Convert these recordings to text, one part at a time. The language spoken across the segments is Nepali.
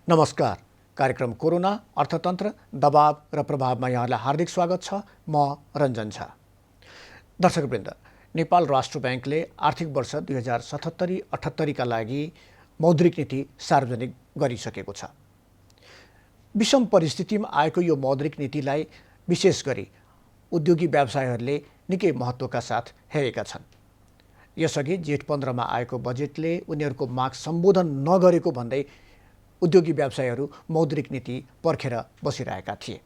नमस्कार। कार्यक्रम कोरोना अर्थतन्त्र दबाव र प्रभावमा यहाँलाई हार्दिक स्वागत छ। म रञ्जन झा। दर्शकवृन्द, नेपाल राष्ट्र ब्याङ्कले आर्थिक वर्ष 2077-78 का लागि मौद्रिक नीति सार्वजनिक गरिसकेको छ। विषम परिस्थितिमा आएको यो मौद्रिक नीतिलाई विशेष गरी उद्योगी व्यवसायहरूले निकै महत्त्वका साथ हेरेका छन्। यसअघि जेठ 15 मा आएको बजेटले उनीहरूको माग सम्बोधन नगरेको भन्दै उद्योगी व्यवसायहरू मौद्रिक नीति पर्खेर बसिरहेका थिए।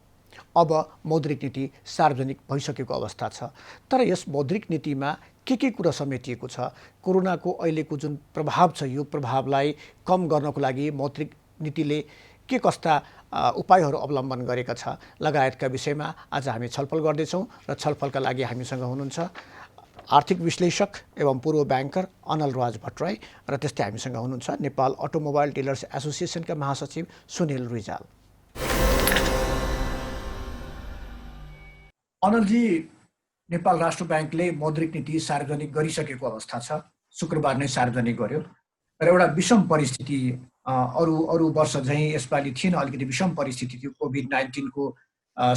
अब मौद्रिक नीति सार्वजनिक भइसकेको अवस्था छ। तर यस मौद्रिक नीतिमा के कुरा समेटिएको छ, कोरोनाको अहिलेको जुन प्रभाव छ, यो प्रभावलाई कम गर्नको लागि मौद्रिक नीतिले के कस्ता उपायहरू अवलम्बन गरेका छ लगायतका विषयमा आज हामी छलफल गर्दैछौँ। र छलफलका लागि हामीसँग हुनुहुन्छ आर्थिक विश्लेषक एवं पूर्व ब्याङ्कर अनल राज भट्टराई र त्यस्तै हामीसँग हुनुहुन्छ नेपाल अटोमोबाइल डिलर्स एसोसिएसनका महासचिव सुनिल रिजाल। अनलजी, नेपाल राष्ट्र ब्याङ्कले मौद्रिक नीति सार्वजनिक गरिसकेको अवस्था छ। शुक्रबार नै सार्वजनिक गर्यो र एउटा विषम परिस्थिति अरू वर्ष झैँ यसपालि थिएन, अलिकति विषम परिस्थिति थियो। कोभिड-19 को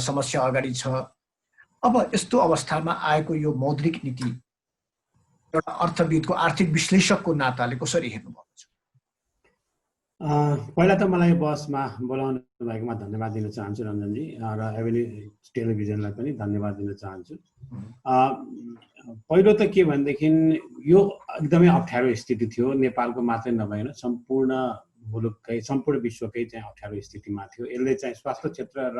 समस्या अगाडि छ। अब यस्तो अवस्थामा आएको यो मौद्रिक नीति एउटा अर्थविदको आर्थिक विश्लेषकको नाताले कसरी हेर्नुभएको छ? पहिला त मलाई बसमा बोलाउनु भएकोमा धन्यवाद दिन चाहन्छु रञ्जनजी, र एभेन्यू टेलिभिजनलाई पनि धन्यवाद दिन चाहन्छु। पहिलो त के भनेदेखि यो एकदमै अप्ठ्यारो स्थिति थियो। नेपालको मात्रै नभएर सम्पूर्ण मुलुककै, सम्पूर्ण विश्वकै चाहिँ अप्ठ्यारो स्थितिमा थियो। यसले चाहिँ स्वास्थ्य क्षेत्र र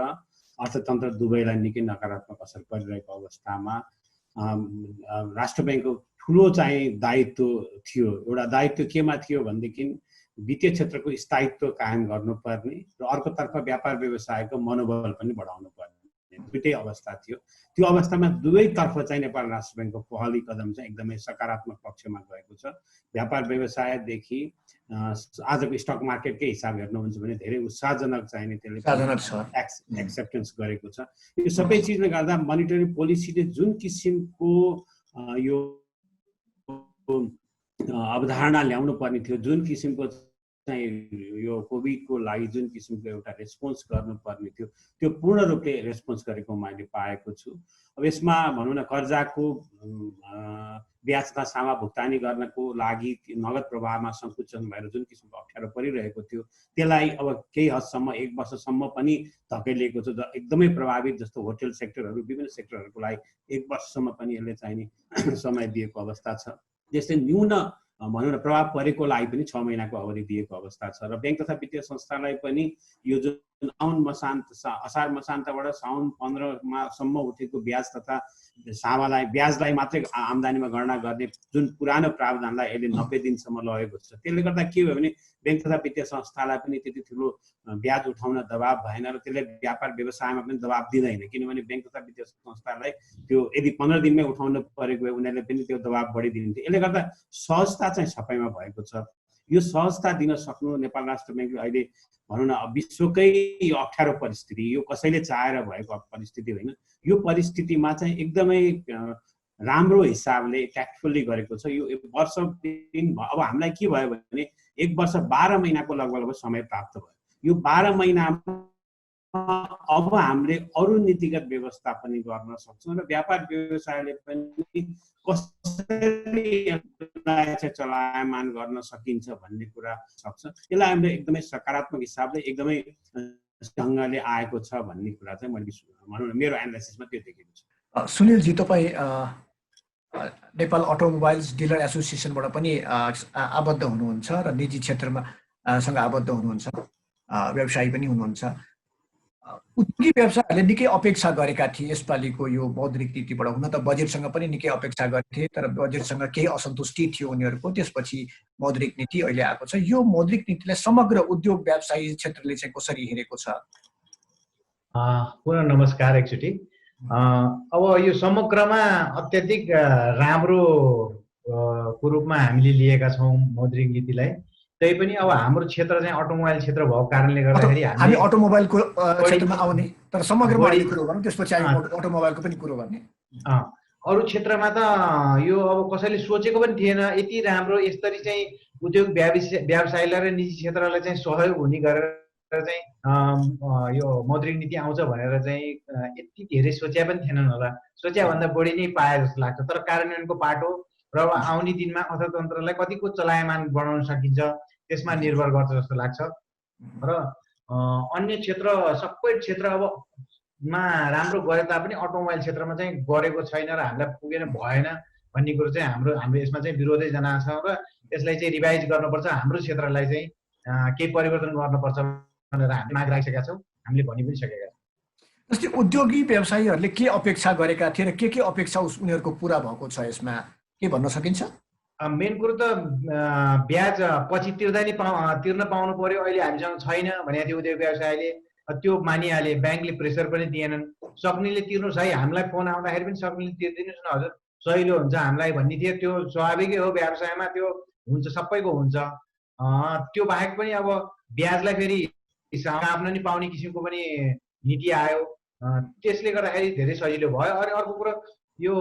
अर्थतन्त्र दुवैलाई निकै नकारात्मक असर परिरहेको अवस्थामा राष्ट्र ब्याङ्कको ठुलो चाहिँ दायित्व थियो। एउटा दायित्व केमा थियो भनेदेखि वित्तीय क्षेत्रको स्थायित्व कायम गर्नुपर्ने र अर्कोतर्फ व्यापार व्यवसायको मनोबल पनि बढाउनु पर्ने, दुईटै अवस्था थियो। त्यो अवस्थामा दुवैतर्फ चाहिँ नेपाल राष्ट्र ब्याङ्कको पहली कदम चाहिँ एकदमै सकारात्मक पक्षमा गएको छ। व्यापार व्यवसायदेखि आजको स्टक मार्केटकै हिसाब हेर्नुहुन्छ भने धेरै उत्साहजनक चाहिने त्यसले एक्सेप्टेन्स गरेको छ। यो सबै चिजले गर्दा मोनिटरी पोलिसीले जुन किसिमको यो अवधारणा ल्याउनु पर्ने थियो, जुन किसिमको चाहिँ यो कोभिडको लागि जुन किसिमको एउटा रेस्पोन्स गर्नुपर्ने थियो, त्यो पूर्ण रूपले रेस्पोन्स गरेको मैले पाएको छु। अब यसमा भनौँ न, कर्जाको ब्याज तथा सामा भुक्तानी गर्नको लागि नगद प्रवाहमा सङ्कुचन भएर जुन किसिमको अप्ठ्यारो परिरहेको थियो, त्यसलाई अब केही हदसम्म 1 वर्षसम्म पनि धकेलिएको छ। एकदमै प्रभावित जस्तो होटल सेक्टरहरू, विभिन्न सेक्टरहरूको लागि 1 वर्षसम्म पनि यसले चाहिने समय दिएको अवस्था छ। जस्तै न्यून भनौँ न प्रभाव परेको लागि पनि 6 महिनाको अवधि दिएको अवस्था छ। र ब्याङ्क तथा वित्तीय संस्थालाई पनि यो जुन असार मसान्तबाट साउन 15 मासम्म उठेको ब्याज तथा ब्याजलाई मात्रै आम्दानीमा गणना गर्ने जुन पुरानो प्रावधानलाई अहिले 90 दिनसम्म लगेको छ। त्यसले गर्दा के भयो भने ब्याङ्क तथा वित्तीय संस्थालाई पनि त्यति ठुलो ब्याज उठाउन दबाब भएन र त्यसले व्यापार व्यवसायमा पनि दबाब दिँदैन। किनभने ब्याङ्क तथा वित्तीय संस्थालाई त्यो यदि 15 दिनमै उठाउनु परेको भए उनीहरूले पनि त्यो दबाब बढिदिन्थ्यो। यसले गर्दा सहजता चाहिँ सबैमा भएको छ। यो सहजता दिन सक्नु नेपाल राष्ट्र ब्याङ्कले अहिले भनौँ न विश्वकै यो अप्ठ्यारो परिस्थिति, यो कसैले चाहेर भएको परिस्थिति होइन, यो परिस्थितिमा चाहिँ एकदमै राम्रो हिसाबले ट्याक्टफुल्ली गरेको छ। यो वर्ष दिन अब हामीलाई के भयो भने 1 वर्ष 12 महिनाको लगभग समय प्राप्त भयो। यो 12 महिनामा अब हामीले अरू नीतिगत व्यवस्था पनि गर्न सक्छौँ र व्यापार व्यवसायले पनि कसरी चलायमान गर्न सकिन्छ भन्ने कुरा सक्छ। यसलाई हामीले एकदमै सकारात्मक हिसाबले एकदमै ढङ्गले आएको छ भन्ने कुरा चाहिँ मैले भनौँ न मेरो एनालाइसिसमा त्यो देखेको छ। सुनिलजी, तपाईँ नेपाल अटोमोबाइल्स डिलर एसोसिएसनबाट पनि आबद्ध हुनुहुन्छ र निजी क्षेत्रमा सँग आबद्ध हुनुहुन्छ, व्यवसायी पनि हुनुहुन्छ। उद्योगी व्यवसायहरूले निकै अपेक्षा गरेका थिए यसपालिको यो मौद्रिक नीतिबाट। हुन त बजेटसँग पनि निकै अपेक्षा गरे, तर बजेटसँग केही असन्तुष्टि थियो उनीहरूको। त्यसपछि मौद्रिक नीति अहिले आएको छ। यो मौद्रिक नीतिलाई समग्र उद्योग व्यवसायी क्षेत्रले चाहिँ कसरी हेरेको छ? पुनः नमस्कार एकचोटि। अब यो समग्रमा अत्याधिक राम्रो को रूपमा हामीले लिएका छौँ मौद्रिक नीतिलाई। त्यही पनि अब हाम्रो क्षेत्र चाहिँ अटोमोबाइल क्षेत्र भएको कारणले गर्दाखेरि हामी अटोमोबाइलको क्षेत्रमा आउने, तर समग्रमा कुरो गरौँ, त्यसपछि हामी अटोमोबाइलको पनि कुरो गर्ने। अरू क्षेत्रमा त यो अब कसैले सोचेको पनि थिएन यति राम्रो यसरी चाहिँ उद्योग व्यवसायलाई र निजी क्षेत्रलाई चाहिँ सहयोग हुने गरेर चाहिँ यो मौद्रिक नीति आउँछ भनेर चाहिँ यति धेरै सोचे पनि थिएनन् होला। सोचेभन्दा बढी नै पाए जस्तो लाग्छ। तर कार्यान्वयनको पाटो र आउने दिनमा अर्थतन्त्रलाई कतिको चलायमान बनाउन सकिन्छ त्यसमा निर्भर गर्छ जस्तो लाग्छ। र अन्य क्षेत्र सबै क्षेत्र अब मा राम्रो गरे तापनि अटोमोबाइल क्षेत्रमा चाहिँ गरेको छैन र हामीलाई पुगेन भएन भन्ने कुरो चाहिँ हाम्रो यसमा चाहिँ विरोधै जनाएको छ र यसलाई चाहिँ रिभाइज गर्नुपर्छ। हाम्रो क्षेत्रलाई चाहिँ केही परिवर्तन गर्नुपर्छ भनेर हामीले माग राखिसकेका छौँ, हामीले भनि पनि सकेका छौँ। जस्तै उद्योगी व्यवसायीहरूले के अपेक्षा गरेका थिए र के अपेक्षा उनीहरूको पुरा भएको छ यसमा के भन्न सकिन्छ? मेन कुरो त ब्याज पछि तिर्न पाउनु पर्यो, अहिले हामीसँग छैन भनेको थियो उद्योग व्यवसायले, त्यो मानिहाले, ब्याङ्कले प्रेसर पनि दिएनन्। सक्नेले तिर्नुहोस् है, हामीलाई फोन आउँदाखेरि पनि सक्नेले तिर्दिनुहोस् न हजुर, सहिलो हुन्छ हामीलाई भन्ने थियो। त्यो स्वाभाविकै हो, व्यवसायमा त्यो हुन्छ, सबैको हुन्छ। त्यो बाहेक पनि अब ब्याजलाई फेरि आफ्नो नि पाउने किसिमको पनि नीति आयो, त्यसले गर्दाखेरि धेरै सजिलो भयो। अनि अर्को कुरो यो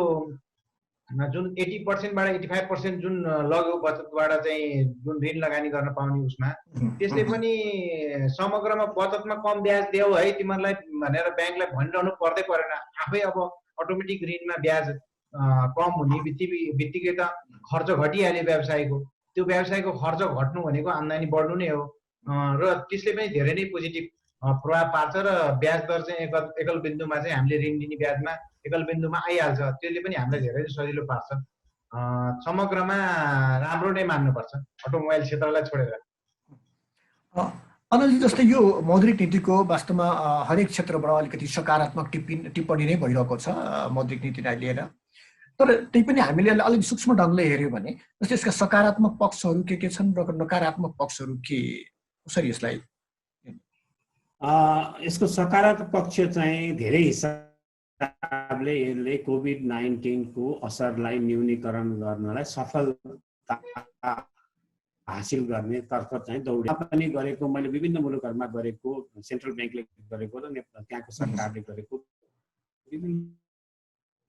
जुन 80%बाट 85% जुन लघु बचतबाट चाहिँ जुन ऋण लगानी गर्न पाउने उसमा, त्यसले पनि समग्रमा बचतमा कम ब्याज देऊ है तिमीहरूलाई भनेर ब्याङ्कलाई भनिरहनु पर्दै परेन। आफै अब अटोमेटिक ऋणमा ब्याज कम हुने बित्तिकै त खर्च घटिहाल्यो व्यवसायको। त्यो व्यवसायको खर्च घट्नु भनेको आम्दानी बढ्नु नै हो र त्यसले पनि धेरै नै पोजिटिभ प्रभाव पार्छ र ब्याज दर चाहिँ एकल बिन्दुमा चाहिँ हामीले ऋण दिने ब्याजमा एकल बिन्दुमा आइहाल्छ। त्यसले पनि हामीलाई धेरै सजिलो पार्छ। समग्रमा राम्रो नै मान्नुपर्छ अटोमोबाइल क्षेत्रलाई छोडेर। अनिलजी, जस्तै यो मौद्रिक नीतिको वास्तवमा हरेक क्षेत्रबाट अलिकति सकारात्मक टिप्पणी नै भइरहेको छ मौद्रिक नीतिलाई लिएर। तर त्यही पनि हामीले अलिक सूक्ष्म ढङ्गले हेऱ्यौँ भने जस्तै यसका सकारात्मक पक्षहरू के छन् र नकारात्मक पक्षहरू के, कसरी यसलाई? यसको सकारात्मक पक्ष चाहिँ धेरै हिसाबले यसले कोभिड-19 को असरलाई न्यूनीकरण गर्नलाई सफलता हासिल गर्ने तर्फ चाहिँ दौड पनि गरेको, मैले विभिन्न मुलुकहरूमा गरेको, सेन्ट्रल ब्याङ्कले गरेको र त्यहाँको सरकारले गरेको विभिन्न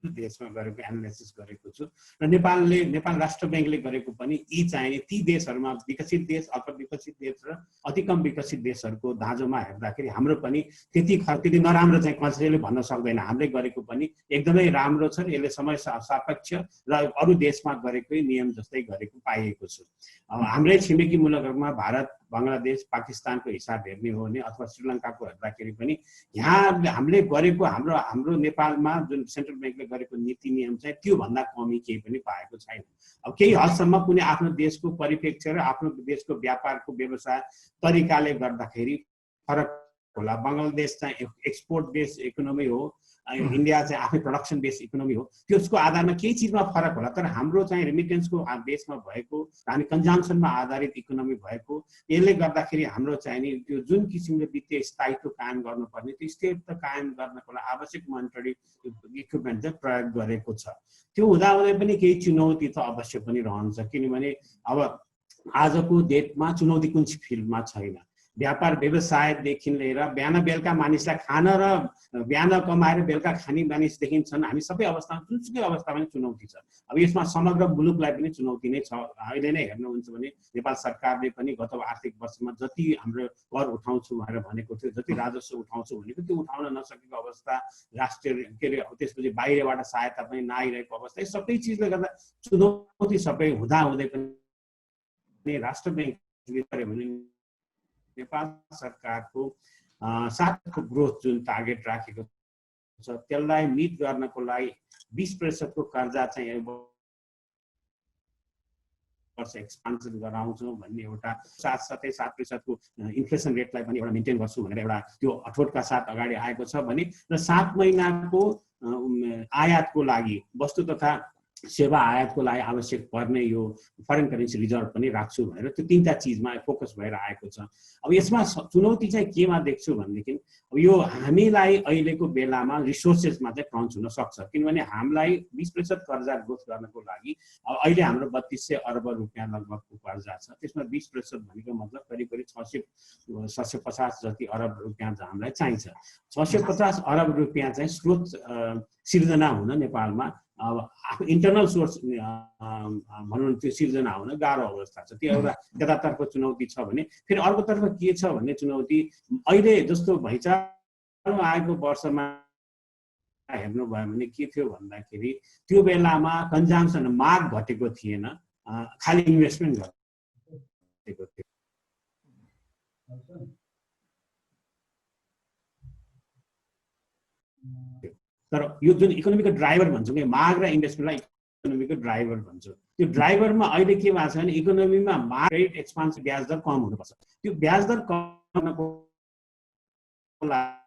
देशमा गरेको एनालिसिस गरेको छु र नेपाल राष्ट्र ब्याङ्कले गरेको पनि यी चाहिँ ती देशहरूमा विकसित देश, अल्प विकसित देश र अति कम विकसित देशहरूको दाँजोमा हेर्दाखेरि हाम्रो पनि त्यति नराम्रो चाहिँ कसैले भन्न सक्दैन। हामीले गरेको पनि एकदमै राम्रो छ। यसले समय सापेक्ष र अरू देशमा गरेकै नियम जस्तै गरेको पाइएको छु। हाम्रै छिमेकी मुलुकहरूमा भारत, बङ्गलादेश, पाकिस्तानको हिसाब हेर्ने हो भने अथवा श्रीलङ्काको हेर्दाखेरि पनि यहाँ हामीले गरेको हाम्रो नेपालमा जुन सेन्ट्रल ब्याङ्कले गरेको नीति नियम चाहिँ त्योभन्दा कमी केही पनि पाएको छैन। अब केही हदसम्म कुनै आफ्नो देशको परिप्रेक्ष्य र आफ्नो देशको व्यापारको व्यवसाय तरिकाले गर्दाखेरि फरक होला। बङ्गलादेश चाहिँ एक्सपोर्ट बेस्ड इकोनोमी हो, इन्डिया चाहिँ आफै प्रोडक्सन बेस्ड इकोनोमी हो। त्यसको आधारमा केही चिजमा फरक होला, तर हाम्रो चाहिँ रेमिटेन्सको बेसमा भएको, हामी कन्जम्सनमा आधारित इकोनोमी भएको, यसले गर्दाखेरि हाम्रो चाहिँ नि त्यो जुन किसिमले वित्तीय स्थायित्व कायम गर्नुपर्ने त्यो स्थायित्व कायम गर्नको लागि आवश्यक मोनिटरी इक्विपमेन्ट चाहिँ प्रयोग गरेको छ। त्यो हुँदाहुँदै पनि केही चुनौती त अवश्य पनि रहन्छ, किनभने अब आजको डेटमा चुनौती कुन फिल्डमा छैन। व्यापार व्यवसायदेखि लिएर बिहान बेलुका मानिसलाई खान र बिहान कमाएर बेलुका खाने मानिस देखिन्छन्। हामी सबै अवस्थामा, जुनसुकै अवस्थामा नै चुनौती छ। अब यसमा समग्र मुलुकलाई पनि चुनौती नै छ। अहिले नै हेर्नुहुन्छ भने नेपाल सरकारले पनि गत आर्थिक वर्षमा जति हाम्रो कर उठाउँछु भनेर भनेको थियो, जति राजस्व उठाउँछु भनेको त्यो उठाउन नसकेको अवस्था, राष्ट्रिय के अरे त्यसपछि बाहिरबाट सहायता पनि नआइरहेको अवस्था, यी सबै चिजले गर्दा चुनौती सबै हुँदाहुँदै पनि राष्ट्र ब्याङ्कले गर्यो भने नेपाल सरकारको 7को ग्रोथ जुन टार्गेट राखेको छ त्यसलाई मिट गर्नको लागि 20% को कर्जा चाहिँ वर्ष एक्सपान्सन गराउँछौँ भन्ने एउटा, साथसाथै 7% को इन्फ्लेसन रेटलाई पनि एउटा मेन्टेन गर्छु भनेर एउटा त्यो अठोटका साथ अगाडि आएको छ भने, र 7 महिनाको आयातको लागि, वस्तु तथा सेवा आयातको लागि आवश्यक पर्ने यो फरेन करेन्सी रिजर्भ पनि राख्छु भनेर त्यो तीनटा चिजमा फोकस भएर आएको छ। अब यसमा चुनौती चाहिँ केमा देख्छु भनेदेखि, अब यो हामीलाई अहिलेको बेलामा रिसोर्सेसमा चाहिँ क्रन्च हुन सक्छ, किनभने हामीलाई 20% कर्जा ग्रोथ गर्नको लागि अहिले हाम्रो 3200 अर्ब रुपियाँ लगभगको कर्जा छ। त्यसमा 20% भनेको मतलब करिब 650 जति अरब रुपियाँ हामीलाई चाहिन्छ। 650 अरब रुपियाँ चाहिँ स्रोत सिर्जना हुन नेपालमा अब आफ्नो इन्टरनल सोर्स भनौँ न त्यो सिर्जना हुन गाह्रो अवस्था छ। त्यो एउटा त्यतातर्फ चुनौती छ भने फेरि अर्कोतर्फ के छ भन्ने चुनौती अहिले जस्तो भइचालो आएको वर्षमा हेर्नुभयो भने के थियो भन्दाखेरि त्यो बेलामा कन्जम्सन माग घटेको थिएन, खालि इन्भेस्टमेन्ट घटेको थियो। तर यो जुन इकोनोमीको ड्राइभर भन्छौँ कि माग र इन्भेस्टमेन्टलाई इकोनोमीको ड्राइभर भन्छौँ, त्यो ड्राइभरमा अहिले के भएको छ भने इकोनोमीमा माग रेट एक्सपान्सन ब्याज दर कम हुनुपर्छ। त्यो ब्याज दर कम गर्नको लागि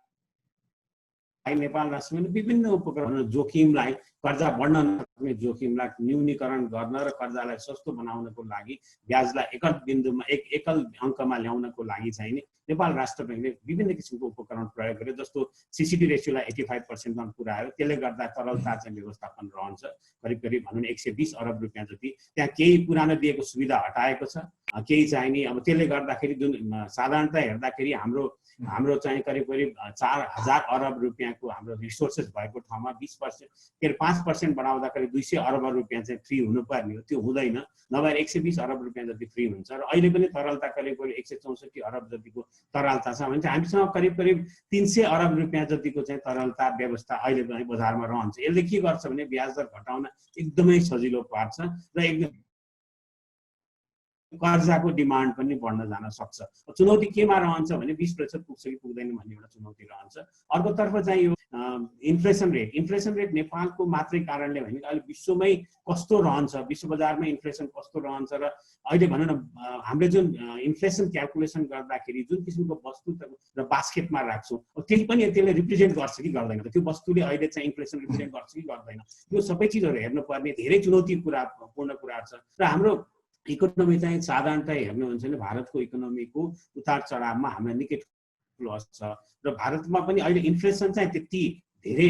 नेपाल राष्ट्रले विभिन्न उपकरण जोखिमलाई कर्जा बढ्न नसक्ने जोखिमलाई न्यूनीकरण गर्न र कर्जालाई सस्तो बनाउनको लागि ब्याजलाई एकल बिन्दुमा एकल अङ्कमा ल्याउनको लागि चाहिँ नि नेपाल राष्ट्र ब्याङ्कले विभिन्न किसिमको उपकरण प्रयोग गरे। जस्तो सीसीडी रेसियोलाई 85% मा पुर्यायो, त्यसले गर्दा तरलता चाहिँ व्यवस्थापन रहन्छ करिब करिब भनौँ न 120 अरब रुपियाँ जति। त्यहाँ केही पुरानो दिएको सुविधा हटाएको छ, केही चाहिँ नि अब त्यसले गर्दाखेरि जुन साधारणतः हेर्दाखेरि हाम्रो चाहिँ करिब करिब 4000 अरब रुपियाँको हाम्रो रिसोर्सेस भएको ठाउँमा 20% के 5% बढाउँदा करिब 200 अरब रुपियाँ चाहिँ फ्री हुनुपर्ने हो, त्यो हुँदैन। नभए 120 अरब रुपियाँ जति फ्री हुन्छ र अहिले पनि तरलता करिब करिब 164 अरब जतिको तरलता छ भने चाहिँ हामीसँग करिब करिब 300 अरब रुपियाँ जतिको चाहिँ तरलता व्यवस्था अहिले पनि बजारमा रहन्छ। यसले के गर्छ भने ब्याज दर घटाउन एकदमै सजिलो पार्छ र एकदम कर्जाको डिमान्ड पनि बढ्न जान सक्छ। चुनौती केमा रहन्छ भने 20% पुग्छ कि पुग्दैन भन्ने एउटा चुनौती रहन्छ। अर्कोतर्फ चाहिँ यो इन्फ्लेसन रेट नेपालको मात्रै कारणले होइन, अहिले विश्वमै कस्तो रहन्छ, विश्व बजारमा इन्फ्लेसन कस्तो रहन्छ र अहिले भनौँ न हामीले जुन इन्फ्लेसन क्यालकुलेसन गर्दाखेरि जुन किसिमको वस्तु र बास्केटमा राख्छौँ त्यही पनि त्यसले रिप्रेजेन्ट गर्छ कि गर्दैन, त्यो वस्तुले अहिले चाहिँ इन्फ्लेसन रिप्रेजेन्ट गर्छ कि गर्दैन, यो सबै चिजहरू हेर्नुपर्ने धेरै चुनौतीपूर्ण कुरा छ। र हाम्रो इकोनोमी चाहिँ साधारणतः हेर्नुहुन्छ भने भारतको इकोनोमीको उतार चढावमा हामीलाई निकै ठुलो असर छ र भारतमा पनि अहिले इन्फ्लेसन चाहिँ त्यति धेरै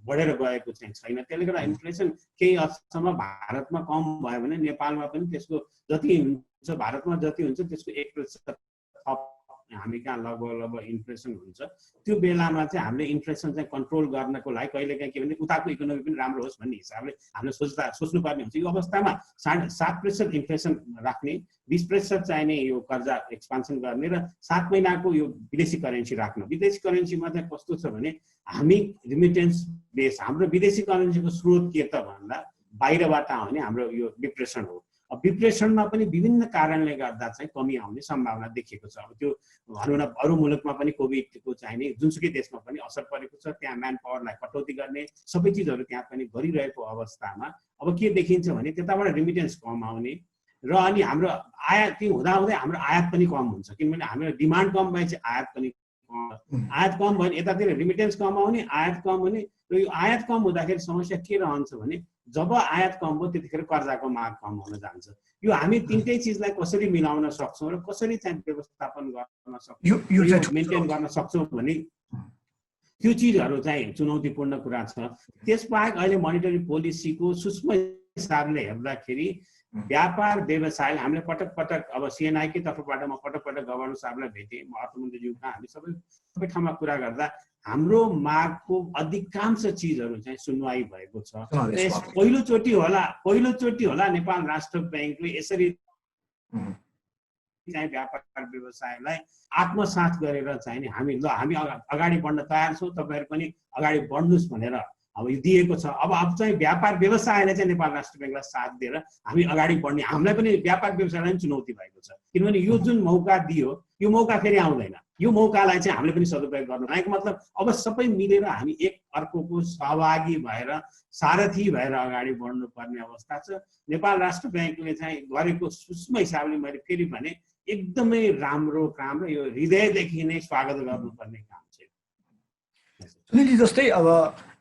बढेर गएको चाहिँ छैन। त्यसले गर्दा इन्फ्लेसन केही हदसम्म भारतमा कम भयो भने नेपालमा पनि त्यसको जति हुन्छ भारतमा जति हुन्छ त्यसको 1% थप हामी कहाँ लगभग इन्फ्लेसन हुन्छ। त्यो बेलामा चाहिँ हामीले इन्फ्लेसन चाहिँ कन्ट्रोल गर्नको लागि कहिलेकाहीँ के भने उताको इकोनोमी पनि राम्रो होस् भन्ने हिसाबले हामीले सोच्नुपर्ने हुन्छ। यो अवस्थामा 7% इन्फ्लेसन राख्ने, 20% चाहिने यो कर्जा एक्सपान्सन गर्ने र 7 महिनाको यो विदेशी करेन्सी राख्न। विदेशी करेन्सीमा चाहिँ कस्तो छ भने हामी रिमिटेन्स बेस, हाम्रो विदेशी करेन्सीको स्रोत के त भन्दा बाहिरबाट आउने हाम्रो यो डिप्रेसन हो। डिप्रेसनमा पनि विभिन्न कारणले गर्दा चाहिँ कमी आउने सम्भावना देखिएको छ। अब त्यो भनौँ न अरू मुलुकमा पनि कोभिडको चाहिने जुनसुकै देशमा पनि असर परेको छ, त्यहाँ म्यान पावरलाई कटौती गर्ने सबै चिजहरू त्यहाँ पनि गरिरहेको अवस्थामा अब के देखिन्छ भने त्यताबाट रिमिटेन्स कम आउने र अनि हाम्रो आयात हुँदाहुँदै हाम्रो आयात पनि कम हुन्छ, किनभने हाम्रो डिमान्ड कम भएपछि आयात पनि आयात कम भयो भने यतातिर रिमिटेन्स कम आउने, आयात कम हुने र यो आयात कम हुँदाखेरि समस्या के रहन्छ भने जब आयात कम भयो त्यतिखेर कर्जाको माग कम हुन जान्छ। यो हामी तीनटै चिजलाई कसरी मिलाउन सक्छौँ र कसरी चाहिँ व्यवस्थापन गर्न सक्छौँ, मेन्टेन गर्न सक्छौँ भने त्यो चिजहरू चाहिँ चुनौतीपूर्ण कुरा छ। त्यसबाहेक अहिले मोनिटरी पोलिसीको सूक्ष्म हिसाबले हेर्दाखेरि व्यापार व्यवसाय हामीले पटक पटक अब सिएनआईकै तर्फबाट म पटक पटक गभर्नर साहबलाई भेटेँ, म अर्थमन्त्रीज्यू कहाँ हामी सबै ठाउँमा कुरा गर्दा हाम्रो मागको अधिकांश चिजहरू चाहिँ सुनवाई भएको छ। पहिलोचोटि होला नेपाल राष्ट्र ब्याङ्कले यसरी चाहिँ व्यापार व्यवसायलाई आत्मसात गरेर चाहिँ हामी अगाडि बढ्न तयार छौँ, तपाईँहरू पनि अगाडि बढ्नुहोस् भनेर अब यो दिएको छ। अब चाहिँ व्यापार व्यवसायले चाहिँ नेपाल राष्ट्र ब्याङ्कलाई साथ दिएर हामी अगाडि बढ्ने, हामीलाई पनि व्यापार व्यवसायलाई पनि चुनौती भएको छ, किनभने यो जुन मौका दियो यो मौका फेरि आउँदैन। यो मौकालाई चाहिँ हामीले पनि सदुपयोग गर्नु भनेको मतलब अब सबै मिलेर हामी एक अर्कोको सहभागी भएर सारथी भएर अगाडि बढ्नुपर्ने अवस्था छ। नेपाल राष्ट्र ब्याङ्कले चाहिँ गरेको सूक्ष्म हिसाबले मैले फेरि भने एकदमै राम्रो काम र यो हृदयदेखि नै स्वागत गर्नुपर्ने काम छ। सुनिलजी, जस्तै अब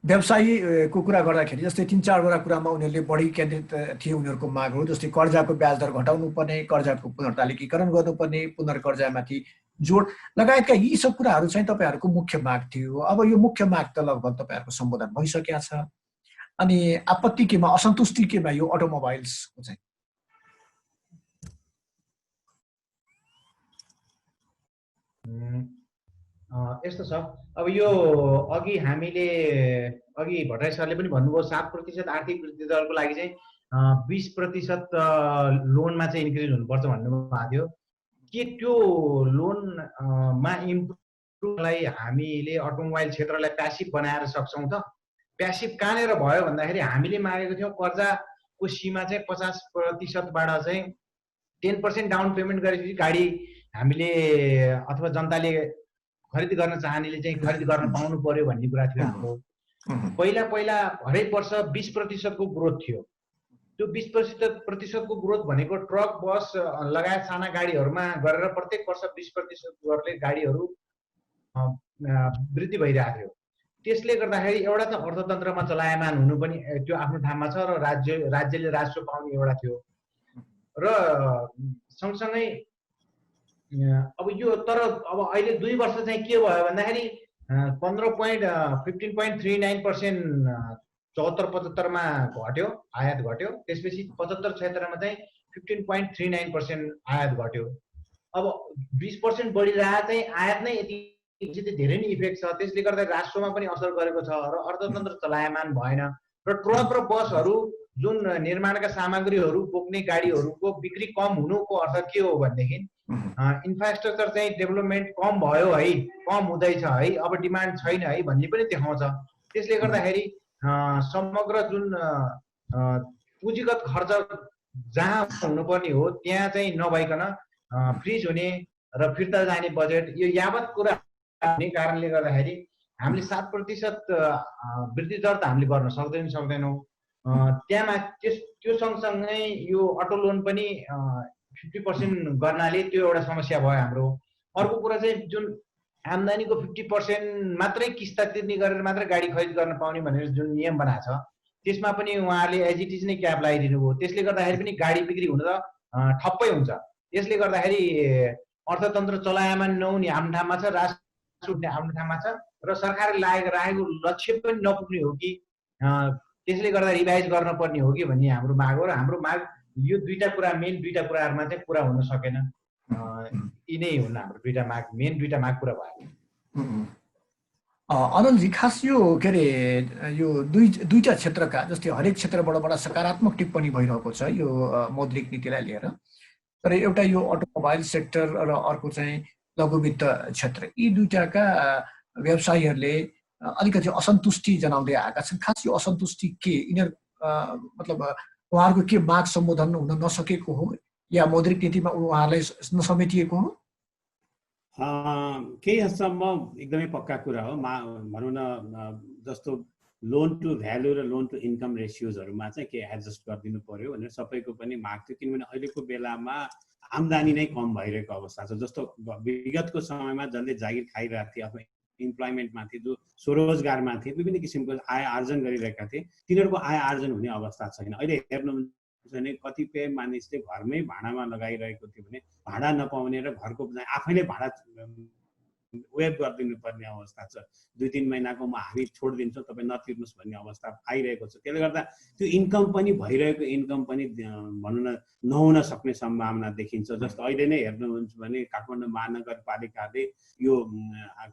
व्यवसायीको कुरा गर्दाखेरि जस्तै 3-4वटा कुरामा उनीहरूले बढी केन्द्रित थिए उनीहरूको मागहरू, जस्तै कर्जाको ब्याज दर घटाउनु पर्ने, कर्जाको पुनर्तालिकीकरण गर्नुपर्ने, पुनर्कर्जामाथि जोड लगायतका यी सब कुराहरू चाहिँ तपाईँहरूको मुख्य माग थियो। अब यो मुख्य माग त लगभग तपाईँहरूको सम्बोधन भइसकेको छ। अनि आपत्ति केमा, असन्तुष्टि केमा यो अटोमोबाइल्सको चाहिँ? यस्तो छ। अब यो अघि भट्टराई सरले पनि भन्नुभयो 7% आर्थिक वृद्धि दरको लागि चाहिँ 20% लोनमा चाहिँ इन्क्रिज हुनुपर्छ भन्नुभएको थियो। के त्यो लोनमा इम्प्रुभलाई हामीले अटोमोबाइल क्षेत्रलाई प्यासिभ बनाएर सक्छौँ त? प्यासिभ कहाँनिर भयो भन्दाखेरि हामीले मागेको थियौँ कर्जाको सीमा चाहिँ 50%बाट चाहिँ 10% डाउन पेमेन्ट गरेपछि गाडी हामीले अथवा जनताले खरिद गर्न चाहनेले चाहिँ खरिद गर्न पाउनु पर्यो भन्ने कुरा थियो हाम्रो। पहिला हरेक वर्ष 20% को ग्रोथ थियो। त्यो 20% ग्रोथ भनेको ट्रक बस लगायत साना गाडीहरूमा गरेर प्रत्येक वर्ष 20% गरेर गाडीहरू वृद्धि भइरहेको थियो। त्यसले गर्दाखेरि एउटा त अर्थतन्त्रमा चलायमान हुनु पनि त्यो आफ्नो ठाउँमा छ र राज्यले राजस्व पाउने एउटा थियो र सँगसँगै अब यो तर अब अहिले 2 वर्ष चाहिँ के भयो भन्दाखेरि 15.39% 74-75 घट्यो, आयात घट्यो। त्यसपछि 75-76 चाहिँ 15.39% आयात घट्यो। अब 20% बढिरहेको चाहिँ आयात नै यति धेरै नै इफेक्ट छ। त्यसले गर्दा राष्ट्रमा पनि असर गरेको छ र अर्थतन्त्र चलायमान भएन र ट्रक र बसहरू जुन निर्माणका सामग्रीहरू बोक्ने गाडीहरूको बिक्री कम हुनुको अर्थ के हो भनेदेखि इन्फ्रास्ट्रक्चर चाहिँ डेभलपमेन्ट कम भयो है, कम हुँदैछ है, अब डिमान्ड छैन है भन्ने पनि देखाउँछ। त्यसले गर्दाखेरि समग्र जुन पुँजीगत खर्च जहाँ हुनुपर्ने हो त्यहाँ चाहिँ नभइकन फ्रिज हुने र फिर्ता जाने बजेट यो यावत कुरा हुने कारणले गर्दाखेरि हामीले 7% वृद्धि दर त हामीले गर्न सक्दैनौँ। त्यहाँ त्यो सँगसँगै यो अटो लोन पनि 50% गर्नाले त्यो एउटा समस्या भयो हाम्रो। अर्को कुरा चाहिँ जुन आम्दानीको 50% मात्रै किस्ता तिर्ने गरेर मात्र गाडी खरिद गर्न पाउने भनेर जुन नियम बनाएको छ त्यसमा पनि उहाँहरूले एज इट इज नै क्याप लगाइदिनु भयो। त्यसले गर्दाखेरि पनि गाडी बिक्री हुन त ठप्पै हुन्छ। यसले गर्दाखेरि अर्थतन्त्र चलायमान नहुने आफ्नो ठाउँमा छ, राष्ट्र उठ्ने आफ्नो ठाउँमा छ र सरकारले राखेको लक्ष्य पनि नपुग्ने हो कि त्यसले गर्दा रिभाइज गर्न पर्ने हो कि भन्ने हाम्रो माग हो। र हाम्रो माग यो मेन दुईटा कुराहरुमा चाहिँ पूरा हुन सकेन। यी नै हुन् हाम्रो मेन दुईटा माग पूरा भयो। अनन्तजी, खास यो के अरे यो दुईटा क्षेत्रका जस्तै हरेक क्षेत्रबाट बडा सकारात्मक टिप्पणी भइरहेको छ यो मौद्रिक नीतिलाई लिएर, तर एउटा यो अटोमोबाइल सेक्टर र अर्को चाहिँ लघु वित्त क्षेत्र, यी दुईटाका व्यवसायीहरूले अलिकति असन्तुष्टि जनाउँदै आएका छन्। खास यो असन्तुष्टि के यिनीहरू मतलब उहाँहरूको के माग सम्बोधन हुन नसकेको हो या मौद्रिक नीतिमा उहाँहरूलाई नसमेटिएको हो? केही हदसम्म एकदमै पक्का कुरा हो। भनौँ न जस्तो लोन टु भ्यालु र लोन टु इन्कम रेसियोजहरूमा चाहिँ के एडजस्ट गरिदिनु पर्यो भनेर सबैको पनि माग थियो। किनभने अहिलेको बेलामा आम्दानी नै कम भइरहेको अवस्था छ। जस्तो विगतको समयमा जसले जागिर खाइरहेको थिए अथवा इम्प्लोइमेन्टमा थिए, जो स्वरोजगारमा थिए, विभिन्न किसिमको आय आर्जन गरिरहेका थिए, तिनीहरूको आय आर्जन हुने अवस्था छैन। अहिले हेर्नुहुन्छ भने कतिपय मानिसले घरमै भाडामा लगाइरहेको थियो भने भाडा नपाउने र घरको आफैले भाडा वेब गरिदिनु पर्ने अवस्था छ। 2-3 महिनाको हामी छोडिदिन्छौँ, तपाईँ नतिर्नुहोस् भन्ने अवस्था आइरहेको छ। त्यसले गर्दा त्यो इन्कम पनि भइरहेको इन्कम पनि भनौँ न नहुन सक्ने सम्भावना देखिन्छ। जस्तो अहिले नै हेर्नुहुन्छ भने काठमाडौँ महानगरपालिकाले यो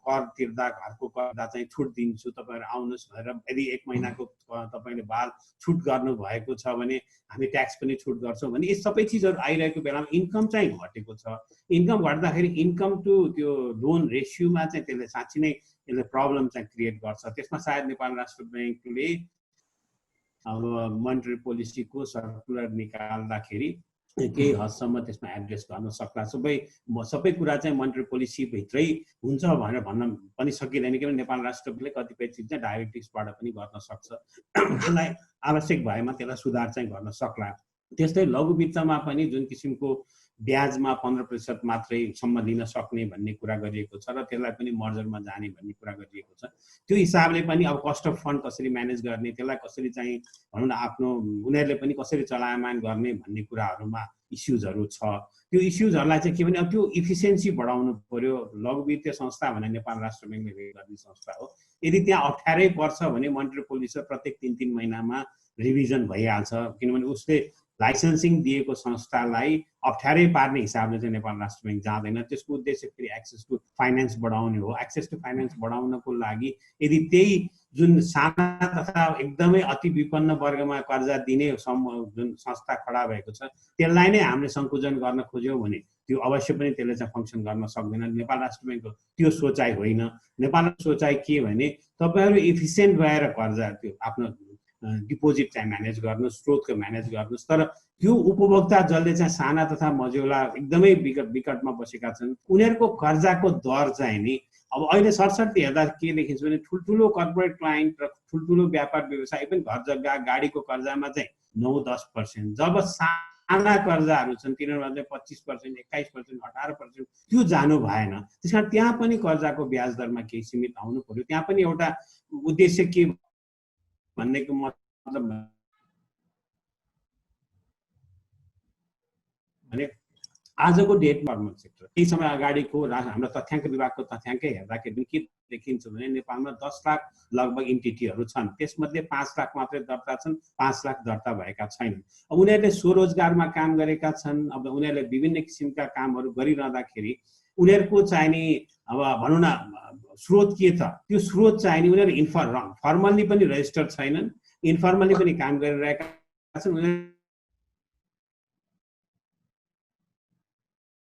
कर तिर्दा घरको करदा चाहिँ छुट दिन्छु, तपाईँहरू आउनुहोस् भनेर यदि 1 महिनाको तपाईँले बाद छुट गर्नु भएको छ भने हामी ट्याक्स पनि छुट गर्छौँ भने यी सबै चिजहरू आइरहेको बेलामा इन्कम चाहिँ घटेको छ। इन्कम घट्दाखेरि इन्कम टु त्यो लोन रेसियोमा चाहिँ त्यसले साँच्चै नै यसले प्रब्लम चाहिँ क्रिएट गर्छ। त्यसमा सायद नेपाल राष्ट्र ब्याङ्कले अब मोनेटरी पोलिसीको सर्कुलर निकाल्दाखेरि केही हदसम्म त्यसमा एड्रेस गर्न सक्ला। सबै कुरा चाहिँ मोनेटरी पोलिसी भित्रै हुन्छ भनेर भन्न पनि सकिँदैन, किनभने नेपाल राष्ट्र ब्याङ्कले कतिपय चिज चाहिँ डाइरेक्टिभ्सबाट पनि गर्न सक्छ। त्यसलाई आवश्यक भएमा त्यसलाई सुधार चाहिँ गर्न सक्ला। त्यस्तै लघु वित्तमा पनि जुन किसिमको ब्याजमा 15% मात्रैसम्म लिन सक्ने भन्ने कुरा गरिएको छ र त्यसलाई पनि मर्जरमा जाने भन्ने कुरा गरिएको छ। त्यो हिसाबले पनि अब कस्ट अफ फन्ड कसरी म्यानेज गर्ने, त्यसलाई कसरी चाहिँ भनौँ न आफ्नो उनीहरूले पनि कसरी चलायमान गर्ने भन्ने कुराहरूमा इस्युजहरू छ। त्यो इस्युजहरूलाई चाहिँ के भने अब त्यो इफिसियन्सी बढाउनु पर्यो। लघु वित्तीय संस्था भने नेपाल राष्ट्र ब्याङ्कले गर्ने संस्था हो। यदि त्यहाँ अप्ठ्यारै पर्छ भने मोनेटरी पोलिसी प्रत्येक 3-3 महिनामा रिभिजन भइहाल्छ, किनभने उसले लाइसेन्सिङ दिएको संस्थालाई अप्ठ्यारै पार्ने हिसाबले चाहिँ नेपाल राष्ट्र ब्याङ्क जाँदैन। त्यसको उद्देश्य फेरि एक्सेस टु फाइनेन्स बढाउने हो। एक्सेस टु फाइनेन्स बढाउनको लागि यदि त्यही जुन साना तथा एकदमै अति विपन्न वर्गमा कर्जा दिने जुन संस्था खडा भएको छ त्यसलाई नै हामीले सङ्कुचन गर्न खोज्यौँ भने त्यो अवश्य पनि त्यसले चाहिँ फङ्सन गर्न सक्दैन। नेपाल राष्ट्र ब्याङ्कको त्यो सोचाइ होइन। नेपालको सोचाइ के भने तपाईँहरू इफिसियन्ट भएर कर्जा त्यो आफ्नो डिपोजिट चाहिँ म्यानेज गर्नुहोस्, स्रोतको म्यानेज गर्नुहोस्। तर त्यो उपभोक्ता जसले चाहिँ साना तथा मझौला एकदमै विकटमा बसेका छन् उनीहरूको कर्जाको दर चाहिँ नि अब अहिले सरसर्ती हेर्दा के देखिन्छ भने ठुल्ठुलो कर्पोरेट क्लाइन्ट र ठुल्ठुलो व्यापार व्यवसाय पनि घर जग्गा गाडीको कर्जामा चाहिँ 9-10%, जब साना कर्जाहरू छन् तिनीहरूमा चाहिँ 25%, 21%, 18% त्यो जानु भएन। त्यस कारण त्यहाँ पनि कर्जाको ब्याज दरमा केही सीमित आउनु पर्यो। त्यहाँ पनि एउटा उद्देश्य के भन्नेको मतलब भने आजको डेटमा फर्मल सेक्टर केही समय अगाडिको हाम्रो तथ्याङ्क विभागको तथ्याङ्कै हेर्दाखेरि पनि के देखिन्छ भने नेपालमा 10 लाख लगभग इन्टिटीहरू छन्। त्यसमध्ये 5 लाख मात्रै दर्ता छन्, 5 लाख दर्ता भएका छैनन्। अब उनीहरूले स्वरोजगारमा काम गरेका छन्। अब उनीहरूले विभिन्न किसिमका कामहरू गरिरहँदाखेरि उनीहरूको चाहिने अब भनौँ न स्रोत के त, त्यो स्रोत चाहिने उनीहरू फर्मल्ली पनि रेजिस्टर्ड छैनन्, इन्फर्मल्ली पनि काम गरिरहेका छन्। उनीहरूको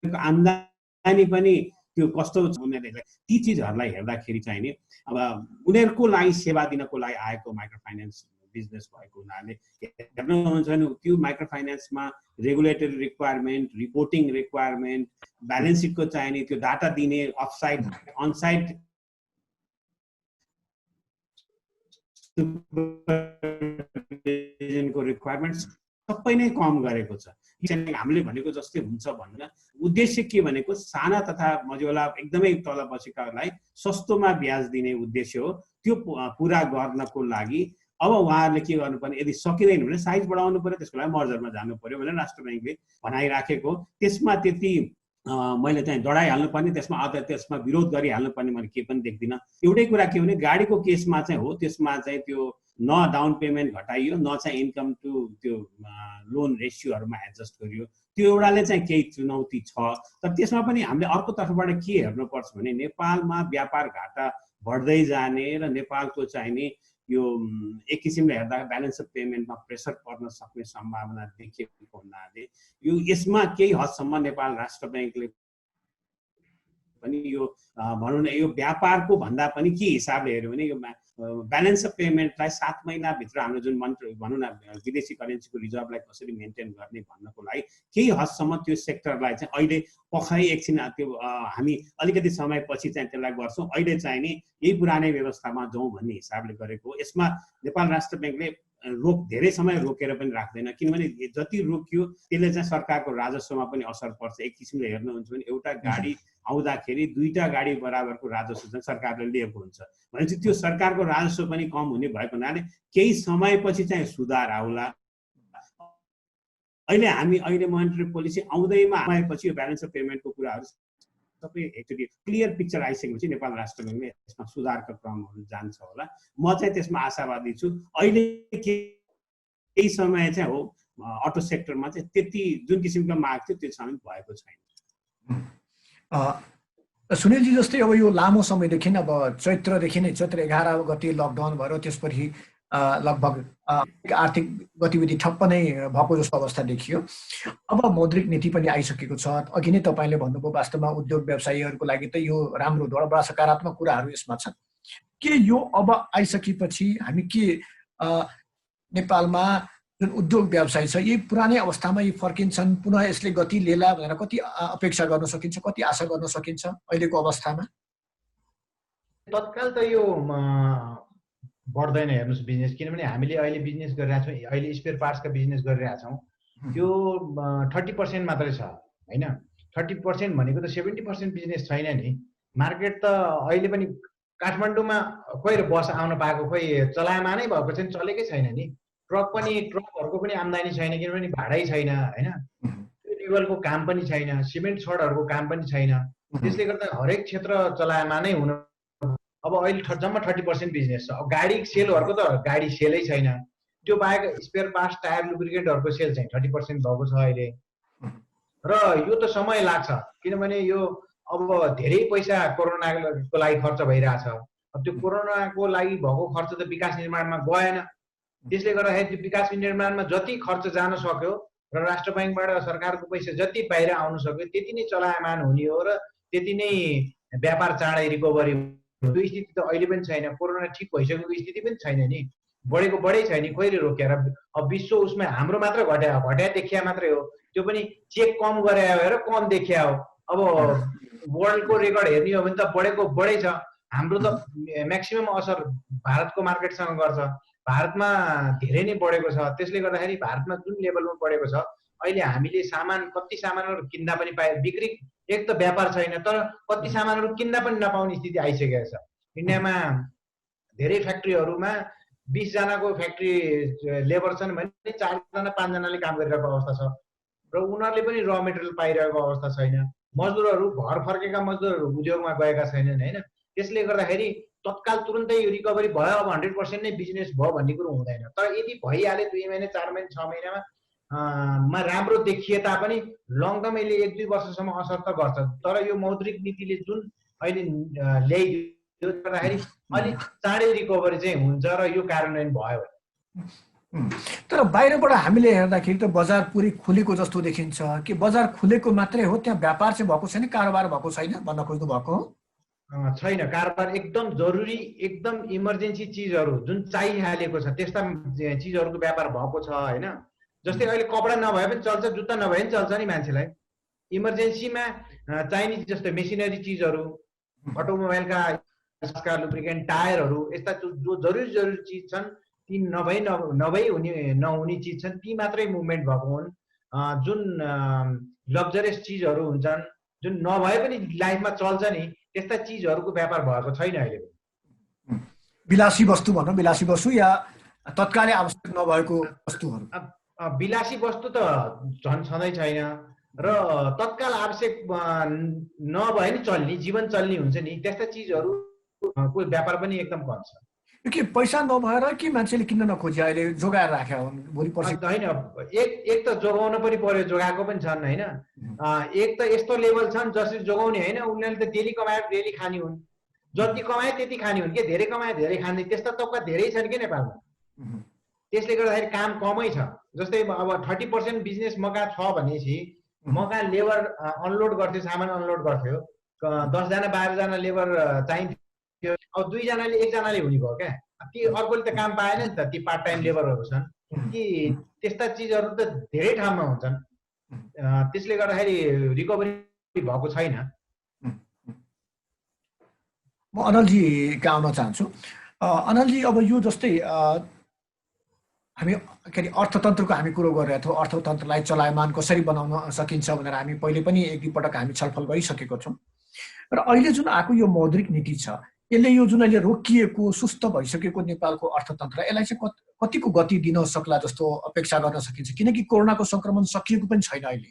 आम्दानी पनि त्यो कस्तो छ उनीहरूले ती चिजहरूलाई हेर्दाखेरि चाहिँ नि अब उनीहरूको लागि सेवा दिनको लागि आएको माइक्रो फाइनेन्स बिजनेस भएको हुनाले हेर्नुहुन्छ भने त्यो माइक्रो फाइनेन्समा regulatory requirement, reporting requirement, balance सिटको चाहिने त्यो डाटा दिने अफसाइट अनसाइट को रिक्वायरमेन्ट सबै नै कम गरेको छ। हामीले भनेको जस्तै हुन्छ भन्नु उद्देश्य के भनेको साना तथा मझौला एकदमै तल बसेकाहरूलाई सस्तोमा ब्याज दिने उद्देश्य हो। त्यो पुरा गर्नको लागि अब उहाँहरूले के गर्नुपर्ने, यदि सकिँदैन भने साइज बढाउनु पर्यो, त्यसको लागि मर्जरमा जानु पर्यो भनेर राष्ट्र ब्याङ्कले भनाइराखेको। त्यसमा त्यति मैले चाहिँ दडाइहाल्नु पर्ने, त्यसमा विरोध गरिहाल्नु पर्ने मैले केही पनि देख्दिनँ। एउटै कुरा के भने गाडीको केसमा चाहिँ हो, त्यसमा चाहिँ त्यो न डाउन पेमेन्ट घटाइयो न चाहिँ इन्कम टु त्यो लोन रेसियोहरूमा एडजस्ट गरियो। त्यो एउटाले चाहिँ केही चुनौती छ। तर त्यसमा पनि हामीले अर्को तर्फबाट के हेर्नुपर्छ भने नेपालमा व्यापार घाटा बढ्दै जाने र नेपालको चाहिने यो एक किसिमले हेर्दा ब्यालेन्स अफ पेमेन्टमा प्रेसर पर्न सक्ने सम्भावना देखिएको हुनाले यो यसमा केही हदसम्म नेपाल राष्ट्र ब्याङ्कले पनि यो भनौँ न यो व्यापारको भन्दा पनि के हिसाबले हेऱ्यो भने यो ब्यालेन्स अफ पेमेन्टलाई 7 महिनाभित्र हाम्रो जुन भनौँ न विदेशी करेन्सीको रिजर्भलाई कसरी मेन्टेन गर्ने भन्नको लागि केही हदसम्म त्यो सेक्टरलाई चाहिँ अहिले पखै एकछिन त्यो हामी अलिकति समयपछि चाहिँ त्यसलाई गर्छौँ। अहिले चाहिँ नि यही पुरानै व्यवस्थामा जाउँ भन्ने हिसाबले गरेको हो। यसमा नेपाल राष्ट्र ब्याङ्कले धेरै समय रोकेर पनि राख्दैन, किनभने जति रोकियो त्यसले चाहिँ सरकारको राजस्वमा पनि असर पर्छ। एक किसिमले हेर्नुहुन्छ भने एउटा गाडी आउँदाखेरि 2टा गाडी बराबरको राजस्व चाहिँ सरकारले लिएको हुन्छ भनेपछि त्यो सरकारको राजस्व पनि कम हुने भएको हुनाले केही समयपछि चाहिँ सुधार आउला। अहिले मोनेटरी पोलिसी आउँदैमा आएपछि यो ब्यालेन्स अफ पेमेन्टको कुराहरू सबै एकचोटि क्लियर पिक्चर आइसकेपछि नेपाल राष्ट्र ब्याङ्कले यसमा सुधारका क्रमहरू जान्छ होला। म चाहिँ त्यसमा आशावादी छु। अहिले केही समय चाहिँ हो अटो सेक्टरमा चाहिँ त्यति जुन किसिमको माग थियो त्यो समय भएको छैन। सुनिलजी, जस्तै अब यो लामो समयदेखि अब चैत्रदेखि नै चैत्र 11 गते लकडाउन भयो, त्यसपछि लगभग आर्थिक गतिविधि ठप्प नै भएको जस्तो अवस्था देखियो। अब मौद्रिक नीति पनि आइसकेको छ। अघि नै तपाईँले भन्नुभयो वास्तवमा उद्योग व्यवसायीहरूको लागि त यो राम्रो बडा सकारात्मक कुराहरू यसमा छन्। के यो अब आइसकेपछि हामी के नेपालमा जुन उद्योग व्यवसाय छ यही पुरानै अवस्थामा यी फर्किन्छन्, पुनः यसले गति लिएला भनेर कति अपेक्षा गर्न सकिन्छ, कति आशा गर्न सकिन्छ अहिलेको अवस्थामा? तत्काल त यो बढ्दैन हेर्नुहोस् बिजनेस, किनभने हामीले अहिले बिजनेस गरिरहेको छौँ, अहिले स्पेयर पार्ट्सका बिजनेस गरिरहेको छौँ, त्यो 30% मात्रै छ होइन। 30% भनेको त 70% बिजनेस छैन नि। मार्केट त अहिले पनि काठमाडौँमा खोइ बस आउन पाएको, खोइ चलायमा नै भएको छैन, चलेकै छैन नि। ट्रकहरूको पनि आम्दानी छैन, किनभने भाडै छैन होइन। त्यो लेभलको काम पनि छैन, सिमेन्ट छडहरूको काम पनि छैन। त्यसले गर्दा हरेक क्षेत्र चलायमा नै हुन अब अहिले जम्मा 30% बिजनेस छ। अब गाडी सेलहरूको त गाडी सेलै छैन, त्यो बाहेक स्पेयर पार्ट्स टायर लुब्रिकेन्टहरूको सेल चाहिँ 30% भएको छ अहिले। र यो त समय लाग्छ किनभने यो अब धेरै पैसा कोरोनाको लागि खर्च भइरहेछ। अब त्यो कोरोनाको लागि भएको खर्च त विकास निर्माणमा गएन। त्यसले गर्दाखेरि त्यो विकास निर्माणमा जति खर्च जान सक्यो र राष्ट्र ब्याङ्कबाट सरकारको पैसा जति बाहिर आउन सक्यो त्यति नै चलायमान हुने हो र त्यति नै व्यापार चाँडै रिकभरी हुने। त्यो स्थिति त अहिले पनि छैन। कोरोना ठिक भइसकेको स्थिति पनि छैन नि, बढेको बढै छैन, कहिले रोकेर। अब विश्व उसमा हाम्रो मात्र घट्या देखिया मात्रै हो। त्यो पनि चेक कम गरे भएर कम देखिया हो। अब वर्ल्डको रेकर्ड हेर्ने हो भने त बढेको बढै छ। हाम्रो त म्याक्सिमम असर भारतको मार्केटसँग गर्छ। भारतमा धेरै नै बढेको छ। त्यसले गर्दाखेरि भारतमा जुन लेभलमा बढेको छ अहिले हामीले कति सामानहरू किन्दा पनि पाए, बिक्री एक त व्यापार छैन तर कति सामानहरू किन्दा पनि नपाउने स्थिति आइसकेको छ। इन्डियामा धेरै फ्याक्ट्रीहरूमा 20 जनाको फ्याक्ट्री लेबर छन् भने 4 जना 5 जनाले काम गरिरहेको अवस्था छ र उनीहरूले पनि र मेटेरियल पाइरहेको अवस्था छैन। मजदुरहरू घर फर्केका मजदुरहरू उद्योगमा गएका छैनन् हैन। त्यसले गर्दाखेरि तत्काल तुरुन्तै रिकभरी भयो अब 100% नै बिजनेस भयो भन्ने कुरो हुँदैन। तर यदि भइहाले 2 महिना 4 महिना 6 महिनामा राम्रो देखिए तापनि लङ टर्म यसले 1-2 वर्षसम्म असर त गर्छ। तर यो मौद्रिक नीतिले जुन अहिले ल्याइदियो गर्दाखेरि अलिक चाँडै रिकभरी चाहिँ हुन्छ र यो कार्यान्वयन भयो। तर बाहिरबाट हामीले हेर्दाखेरि त बजार पुरै खुलेको जस्तो देखिन्छ कि बजार खुलेको मात्रै हो, त्यहाँ व्यापार चाहिँ भएको छैन, कारोबार भएको छैन भन्न खोज्नु भएको हो? छैन। कारोबार एकदम जरुरी एकदम इमर्जेन्सी चिजहरू जुन चाहिहालेको छ त्यस्ता चिजहरूको व्यापार भएको छ हैन। जस्तै अहिले कपडा नभए पनि चल्छ, जुत्ता नभए पनि चल्छ नि मान्छेलाई। इमर्जेन्सीमा चाहिने जस्तै मेसिनरी चिजहरू, अटोमोबाइलका लुब्रिकेन्ट, टायरहरू, यस्ता जो जरुरी चिज छन् ती नहुने चिज छन्, ती मात्रै मुभमेन्ट भएको हुन्। जुन लग्जरियस चिजहरू हुन्छन् जुन नभए पनि लाइफमा चल्छ नि त्यस्ता चिजहरूको व्यापार भएको छैन अहिले। विलासी वस्तु भनौँ, विलासी वस्तु या तत्कालै आवश्यक नभएको वस्तुहरू। विलासी वस्तु त झन् छँदै छैन र तत्काल आवश्यक नभए नि चल्ने, जीवन चल्ने हुन्छ नि त्यस्ता चिजहरूको व्यापार पनि एकदम कम छ। के पैसा नभएर कि मान्छेले किन्न नखोजे अहिले जोगाएर राखेका हुन् भोलि पर्सि? होइन, एक त जोगाउन पनि पर्यो, जोगाएको पनि छन् हैन। एक त यस्तो लेभल छन् जसरी जोगाउने हैन, उनीहरूले त डेली कमाएर डेली खाने हुन्। जति कमाए त्यति खाने हुन् के, धेरै कमाए धेरै खाने, त्यस्ता तबका धेरै छन् के नेपालमा। त्यसले गर्दाखेरि काम कमै छ। जस्तै अब 30% बिजनेस मका छ भनेपछि मका लेबर अनलोड गर्थ्यो, सामान अनलोड गर्थ्यो, 10 जना 12 जना लेबर चाहिन्थ्यो। अब 2 जनाले 1 जनाले हुने भयो क्या। ती अर्कोले त काम पाएन नि त, ती पार्ट टाइम लेबरहरू छन् कि त्यस्ता चिजहरू त धेरै ठाउँमा हुन्छन्। त्यसले गर्दाखेरि रिकभरी भएको छैन। म अनलजी कहाँ आउन चाहन्छु। अनलजी, अब यो जस्तै हामी के अरे अर्थतन्त्रको हामी कुरो गरिरहेको थियौँ, अर्थतन्त्रलाई चलायमान कसरी बनाउन सकिन्छ भनेर हामी पहिले पनि 1-2 पटक हामी छलफल गरिसकेको छौँ। र अहिले जुन आएको यो मौद्रिक नीति छ यसले यो जुन अहिले रोकिएको सुस्त भइसकेको नेपालको अर्थतन्त्र यसलाई चाहिँ कतिको गति दिन सक्ला जस्तो अपेक्षा गर्न सकिन्छ, किनकि कोरोनाको संक्रमण सकिएको पनि छैन अहिले।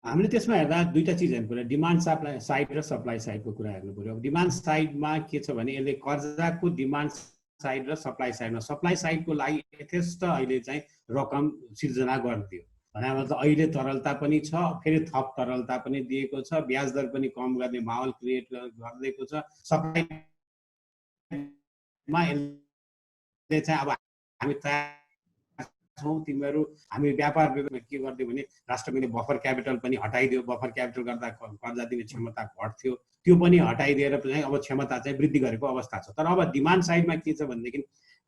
हामीले त्यसमा हेर्दा दुईटा चिज हेर्नु पर्यो, डिमान्ड साइड र सप्लाई साइडको कुरा हेर्नु पर्यो। अब डिमान्ड साइडमा के छ भने यसले कर्जाको डिमान्ड साइड र सप्लाई साइडमा, सप्लाई साइडको लागि यथेष्ट अहिले चाहिँ रकम सिर्जना गरिदियो भनेको त अहिले तरलता पनि छ, फेरि थप तरलता पनि दिएको छ, ब्याज दर पनि कम गर्ने माहौल क्रिएट गरिदिएको छ। सप्लाईमा यसले चाहिँ अब हामी छौँ तिमीहरू हामी व्यापार के गरिदियो भने राष्ट्र ब्याङ्कले बफर क्यापिटल पनि हटाइदियो। बफर क्यापिटल गर्दा कर्जा दिने क्षमता घट्थ्यो, त्यो पनि हटाइदिएर चाहिँ अब क्षमता चाहिँ वृद्धि गरेको अवस्था छ। तर अब डिमान्ड साइडमा के छ भनेदेखि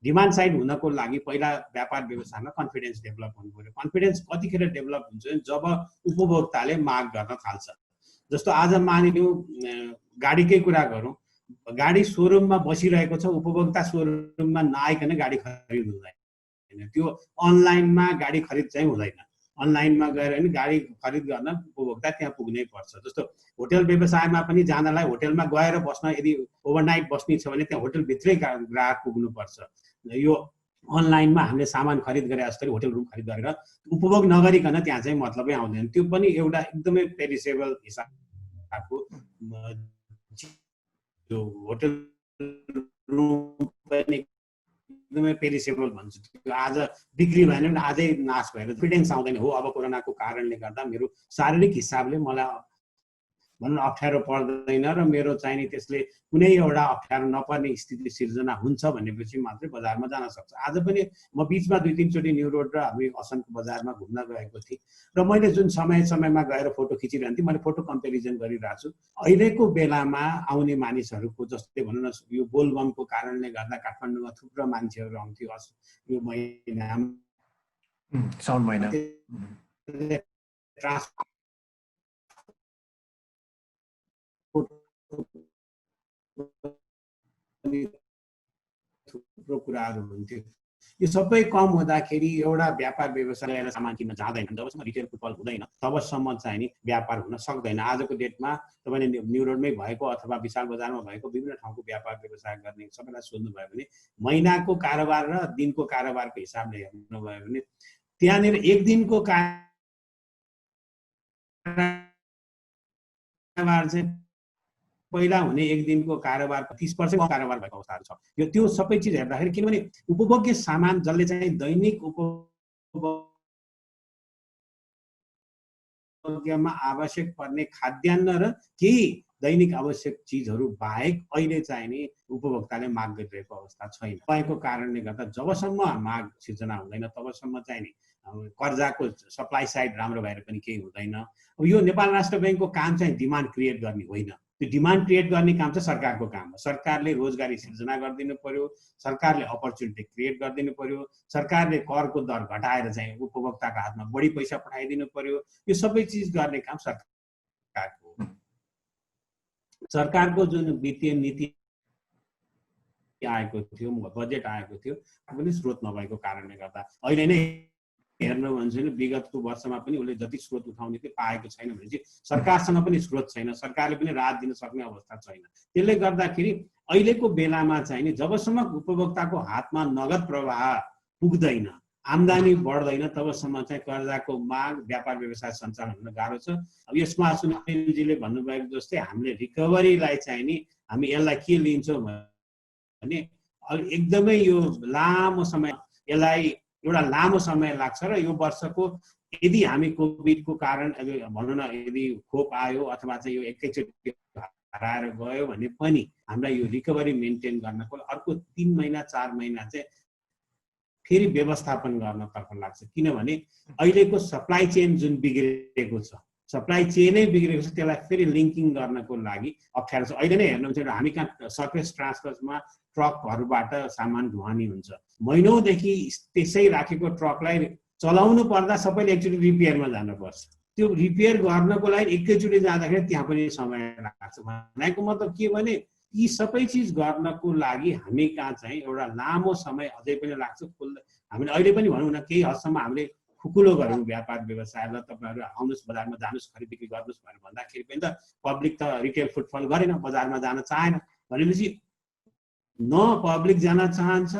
डिमान्ड साइड हुनको लागि पहिला व्यापार व्यवसायमा कन्फिडेन्स डेभलप हुनु पर्यो। कन्फिडेन्स कतिखेर डेभलप हुन्छ जब उपभोक्ताले माग गर्न थाल्छ। जस्तो आज मानिलिउँ गाडीकै कुरा गरौँ, गाडी सोरुममा बसिरहेको छ, उपभोक्ता सोरुममा नआइकन गाडी खरिद हुँदैन। त्यो अनलाइनमा गाडी खरिद चाहिँ हुँदैन। अनलाइनमा गएर नि गाडी खरिद गर्न उपभोक्ता त्यहाँ पुग्नै पर्छ। जस्तो होटल व्यवसायमा पनि जानलाई होटलमा गएर बस्न यदि ओभरनाइट बस्ने छ भने त्यहाँ होटलभित्रै ग्राहक पुग्नुपर्छ। यो अनलाइनमा हामीले सामान खरिद गरे जस्तै होटल रुम खरिद गरेर उपभोग नगरिकन त्यहाँ चाहिँ मतलबै आउँदैन। त्यो पनि एउटा एकदमै पेरिसेबल हिसाबको जो होटल रुम पनि एकदमै पेरिसेबल भन्छु, त्यो आज बिक्री भएन भने आजै नाश भएर कन्फिडेन्स आउँदैन हो। अब कोरोनाको कारणले गर्दा मेरो शारीरिक हिसाबले मलाई भनौँ अप्ठ्यारो पर्दैन र मेरो चाहिने त्यसले कुनै एउटा अप्ठ्यारो नपर्ने स्थिति सिर्जना हुन्छ भनेपछि मात्रै बजारमा जान सक्छ। आज पनि म बिचमा 2-3 चोटि न्यू रोड र हामी असनको बजारमा घुम्न गएको थिएँ र मैले जुन समयमा गएर फोटो खिचिरहन्थेँ, मैले फोटो कम्पेरिजन गरिरहेको छु। अहिलेको बेलामा आउने मानिसहरूको जस्तै भनौँ न यो बोलबमको कारणले गर्दा काठमाडौँमा थुप्रो मान्छेहरू आउँथ्यो यो महिना साउन महिना थुप्रो कुराहरू हुन्थ्यो। यो सबै कम हुँदाखेरि एउटा व्यापार व्यवसायलाई सामान किन्न जाँदैन। जबसम्म रिटेल फुटफल हुँदैन तबसम्म चाहिँ नि व्यापार हुन सक्दैन। आजको डेटमा तपाईँले न्यू रोडमै भएको अथवा विशाल बजारमा भएको विभिन्न ठाउँको व्यापार व्यवसाय गर्ने सबैलाई सोध्नुभयो भने महिनाको कारोबार र दिनको कारोबारको हिसाबले हेर्नुभयो भने त्यहाँनिर एक दिनको कारोबार चाहिँ पहिला हुने एक दिनको कारोबार 30% कारोबार भएको अवस्थाहरू छ। यो त्यो सबै चिज हेर्दाखेरि किनभने उपभोग्य सामान जसले चाहिँ दैनिक उपभोग्यमा आवश्यक पर्ने खाद्यान्न र केही दैनिक आवश्यक चिजहरू बाहेक अहिले चाहिँ नि उपभोक्ताले माग गरिरहेको अवस्था छैन। भएको कारणले गर्दा जबसम्म माग सिर्जना हुँदैन तबसम्म चाहिँ नि कर्जाको सप्लाई साइड राम्रो भएर पनि केही हुँदैन। अब यो नेपाल राष्ट्र बैंकको काम चाहिँ डिमान्ड क्रिएट गर्ने होइन, त्यो डिमान्ड क्रिएट गर्ने काम चाहिँ सरकारको काम हो। सरकारले रोजगारी सिर्जना गरिदिनु पर्यो, सरकारले अपर्च्युनिटी क्रिएट गरिदिनु पर्यो, सरकारले करको दर घटाएर चाहिँ उपभोक्ताको हातमा बढी पैसा पठाइदिनु पर्यो। यो सबै चिज गर्ने काम सरकारको हो। सरकारको जुन वित्तीय नीति आएको थियो, बजेट आएको थियो, पनि स्रोत नभएको कारणले गर्दा अहिले नै हेर्नु भन्छ नि विगतको वर्षमा पनि उसले जति स्रोत उठाउने थियो पाएको छैन भनेपछि सरकारसँग पनि स्रोत छैन, सरकारले पनि राहत दिन सक्ने अवस्था छैन। त्यसले गर्दाखेरि अहिलेको बेलामा चाहिँ नि जबसम्म उपभोक्ताको हातमा नगद प्रवाह पुग्दैन, आम्दानी बढ्दैन, तबसम्म चाहिँ कर्जाको माग व्यापार व्यवसाय सञ्चालन हुन गाह्रो छ। अब यसमा सुनिलजीले भन्नुभएको जस्तै हामीले रिकभरीलाई चाहिँ नि हामी यसलाई के लिन्छौँ भने एकदमै यो लामो समय यसलाई एउटा लामो समय लाग्छ र यो वर्षको यदि हामी कोभिडको कारण भनौँ न यदि खोप आयो अथवा चाहिँ यो एकैचोटि हराएर गयो भने पनि हामीलाई यो रिकभरी मेन्टेन गर्नको अर्को 3 महिना 4 महिना चाहिँ फेरि व्यवस्थापन गर्नतर्फ लाग्छ। किनभने अहिलेको सप्लाई चेन जुन बिग्रेको छ, सप्लाई चेनै बिग्रेको छ, त्यसलाई फेरि लिङ्किङ गर्नको लागि अप्ठ्यारो छ। अहिले नै हेर्नुहुन्छ हामी कहाँ सर्फेस ट्रान्सपोर्टमा ट्रकहरूबाट सामान ढुवानी हुन्छ, महिनौदेखि त्यसै राखेको ट्रकलाई चलाउनु पर्दा सबैले एकचोटि रिपेयरमा जानुपर्छ। त्यो रिपेयर गर्नको लागि एकैचोटि जाँदाखेरि त्यहाँ पनि समय लाग्छ। भनेको मतलब के भने यी सबै चिज गर्नको लागि हामी कहाँ चाहिँ एउटा लामो समय अझै पनि लाग्छ। हामीले अहिले पनि भनौँ न केही हदसम्म हामीले खुकुलो गऱ्यौँ व्यापार व्यवसायलाई, तपाईँहरू आउनुहोस् बजारमा जानुहोस् खरिद बिक्री गर्नुहोस् भनेर भन्दाखेरि पनि त पब्लिक त रिटेल फुटफल गरेन, बजारमा जान चाहेन। भनेपछि न पब्लिक जान चाहन्छ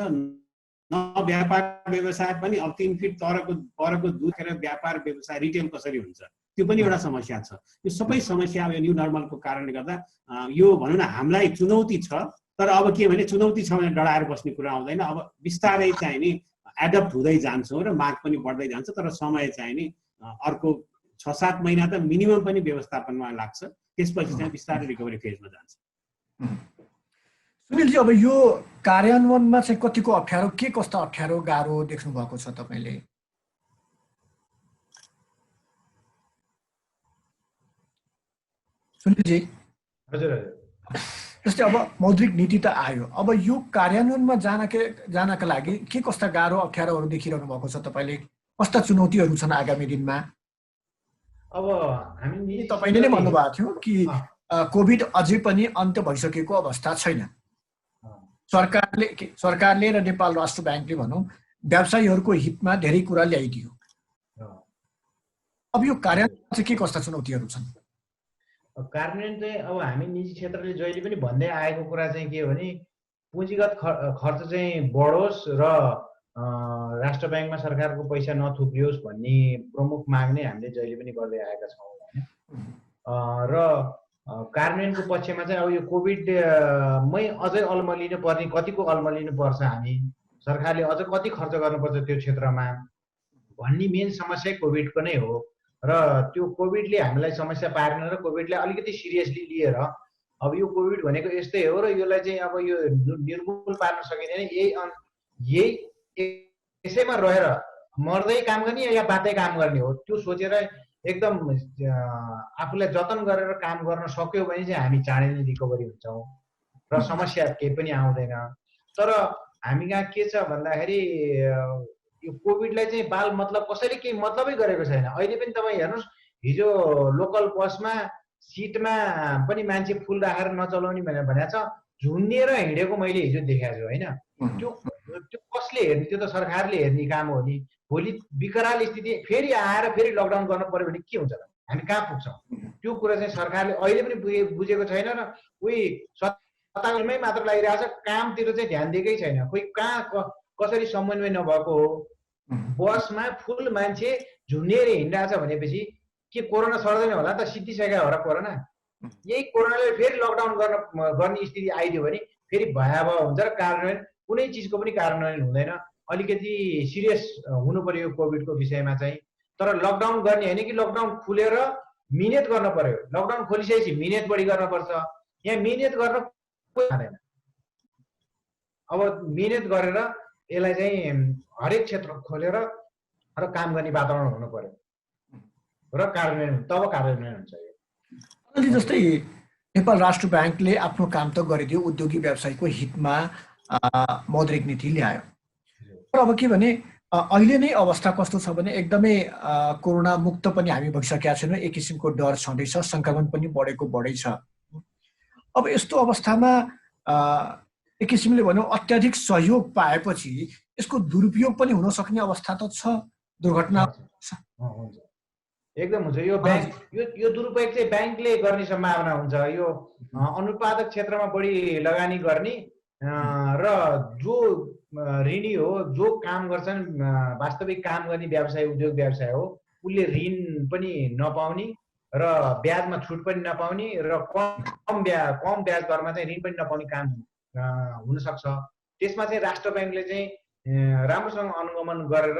न व्यापार व्यवसाय पनि। अब 3 फिट परको दूर खेर व्यापार व्यवसाय रिटेल कसरी हुन्छ, त्यो पनि एउटा समस्या छ। यो सबै समस्या अब यो न्यू नर्मलको कारणले गर्दा यो भनौँ न हामीलाई चुनौती छ। तर अब के भने चुनौती छ भने डराएर बस्ने कुरा आउँदैन। अब बिस्तारै चाहिँ नि एडप्ट हुँदै जान्छौँ र माग पनि बढ्दै जान्छ। तर समय चाहिँ नि अर्को 6-7 महिना त मिनिमम पनि व्यवस्थापनमा लाग्छ, त्यसपछि चाहिँ बिस्तारै रिकभरी फेजमा जान्छ। सुनिलजी, अब यो कार्यान्वयनमा चाहिँ कतिको अप्ठ्यारो, के कस्तो अप्ठ्यारो गाह्रो देख्नु भएको छ तपाईँले? सुनिलजी, हजुर जस्तै अब मौद्रिक नीति त आयो, अब यो कार्यान्वयनमा जानका लागि के कस्ता गाह्रो अप्ठ्यारोहरू देखिरहनु भएको छ तपाईँले? कस्ता चुनौतीहरू छन् आगामी दिनमा? अब हामी तपाईँले नै भन्नुभएको थियो कि कोभिड अझै पनि अन्त्य भइसकेको अवस्था छैन। सरकारले र नेपाल राष्ट्र बैंकले भनौँ व्यवसायीहरूको हितमा धेरै कुरा ल्याइदियो। अब यो कार्यान्वयनमा चाहिँ के कस्ता चुनौतीहरू छन्? कार्यान्वयन चाहिँ अब हामी निजी क्षेत्रले जहिले पनि भन्दै आएको कुरा चाहिँ के हो भने पुँजीगत खर्च चाहिँ बढोस् र राष्ट्र बैंकमा सरकारको पैसा नथुप्रियोस् भन्ने प्रमुख माग नै हामीले जहिले पनि गर्दै आएका छौँ होइन। र कार्यान्वयनको पक्षमा चाहिँ अब यो कोभिडमै अझै अल्मलिनु पर्ने, कतिको अल्मलिनु पर्छ हामी सरकारले अझ कति खर्च गर्नुपर्छ त्यो क्षेत्रमा भन्ने मेन समस्या कोभिडको नै हो। र त्यो कोभिडले हामीलाई समस्या पारेन र कोभिडलाई अलिकति सिरियसली लिएर अब यो कोभिड भनेको यस्तै हो र यसलाई चाहिँ अब यो निर्मूल पार्न सकिँदैन, यही यसैमा रहेर मर्दै काम गर्ने या बाँच्दै काम गर्ने हो, त्यो सोचेर एकदम आफूलाई जतन गरेर काम गर्न सक्यो भने चाहिँ हामी चाँडै नै रिकभरी हुन्छौँ र समस्या केही पनि आउँदैन। तर हामी कहाँ के छ भन्दाखेरि यो कोभिडलाई चाहिँ बाल मतलब कसैले केही मतलबै गरेको छैन। अहिले पनि तपाईँ हेर्नुहोस्, हिजो लोकल बसमा सिटमा पनि मान्छे फुल राखेर नचलाउने भनेर भनेको छ, झुन्डिएर हिँडेको मैले हिजो देखाएको छु होइन। त्यो कसले हेर्ने? त्यो त सरकारले हेर्ने काम हो नि। भोलि विकराल स्थिति फेरि आएर फेरि लकडाउन गर्नु पर्यो भने के हुन्छ त? हामी कहाँ पुग्छौँ? त्यो कुरा चाहिँ सरकारले अहिले पनि बुझेको छैन र कोही सत्तामै मात्र लागिरहेछ, कामतिर चाहिँ ध्यान दिएकै छैन। कोही कहाँ कसरी समन्वय नभएको हो? बसमा फुल मान्छे झुन्डिएर हिँडिरहेछ भनेपछि के कोरोना सर्दैन होला त? सिद्धिसक्यो हो र कोरोना। यही कोरोनाले फेरि लकडाउन गर्ने स्थिति आइदियो भने फेरि भयावह हुन्छ र कार्यान्वयन कुनै चिजको पनि कार्यान्वयन हुँदैन। अलिकति सिरियस हुनु पर्यो कोभिडको विषयमा चाहिँ। तर लकडाउन गर्ने होइन कि लकडाउन खुलेर मिहिनेत गर्न पर्यो। लकडाउन खोलिसकेपछि मिहिनेत बढी गर्नुपर्छ। यहाँ मिहिनेत गर्न कोही जाँदैन। अब मिहिनेत गरेर यसलाई चाहिँ हरेक क्षेत्र खोलेर र काम गर्ने वातावरण हुनु पर्यो र कार्यान्वयन, तब कार्यान्वयन हुन्छ। यो जस्तै नेपाल राष्ट्र ब्याङ्कले आफ्नो काम त गरिदियो, उद्योगी व्यवसायको हितमा मौद्रिक नीति ल्यायो। तर अब के भने अहिले नै अवस्था कस्तो छ भने एकदमै कोरोना मुक्त पनि हामी भइसकेका छैनौँ, एक किसिमको डर छँदैछ, सङ्क्रमण पनि बढै छ। अब यस्तो अवस्थामा एक किसिमले भनौँ अत्याधिक सहयोग पाएपछि यसको दुरुपयोग पनि हुन सक्ने अवस्था त छ, दुर्घटना हुन्छ, एकदम हुन्छ। यो ब्याङ्क यो दुरुपयोग चाहिँ ब्याङ्कले गर्ने सम्भावना हुन्छ। यो अनुत्पादक क्षेत्रमा बढी लगानी गर्ने र जो ऋणी हो, जो काम गर्छन्, वास्तविक काम गर्ने व्यवसाय, उद्योग व्यवसाय हो, उसले ऋण पनि नपाउने र ब्याजमा छुट पनि नपाउने र कम ब्याज दरमा चाहिँ ऋण पनि नपाउने काम हुनसक्छ। त्यसमा चाहिँ राष्ट्र ब्याङ्कले चाहिँ राम्रोसँग अनुगमन गरेर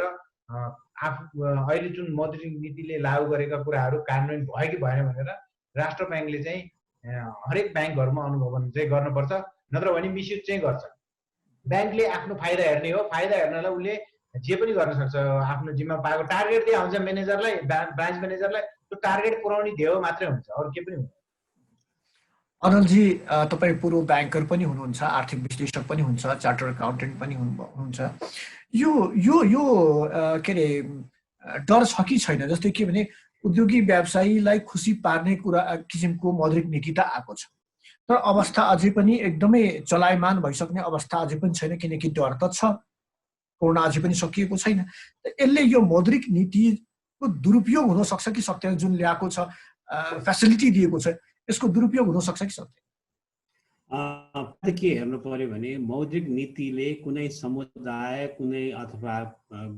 अहिले जुन मौद्रिक नीतिले लागू गरेका कुराहरू कार्यान्वयन भयो कि भएन भनेर राष्ट्र ब्याङ्कले चाहिँ हरेक ब्याङ्कहरूमा अनुगमन चाहिँ गर्नुपर्छ, नत्र भने मिसयुज चाहिँ गर्छ। ब्याङ्कले आफ्नो फाइदा हेर्ने हो, फाइदा हेर्नलाई उसले जे पनि गर्न सक्छ। आफ्नो जिम्मा पाएको टार्गेट दिए हुन्छ म्यानेजरलाई, ब्रान्च म्यानेजरलाई, त्यो टार्गेट पुर्याउने ध्येय मात्रै हुन्छ, अरू के पनि हुन्छ। अनलजी, तपाईँ पूर्व ब्याङ्कर पनि हुनुहुन्छ, आर्थिक विश्लेषक पनि हुन्छ, चार्टर अकाउन्टेन्ट पनि हुनुहुन्छ। यो यो यो के अरे डर छ कि छैन? जस्तै के भने उद्योगी व्यवसायीलाई खुसी पार्ने किसिमको मौद्रिक नीति त आएको छ, तर अवस्था अझै पनि एकदमै चलायमान भइसक्ने अवस्था अझै पनि छैन, किनकि डर त छ, कोरोना अझै पनि सकिएको छैन। यसले यो मौद्रिक नीतिको दुरुपयोग हुन सक्छ कि सक्दैन? जुन ल्याएको छ, फेसिलिटी दिएको छ, यसको दुरुपयोग हुन सक्छ कि सक्दैन? के हेर्नु पर्यो भने मौद्रिक नीतिले कुनै समुदाय, कुनै अथवा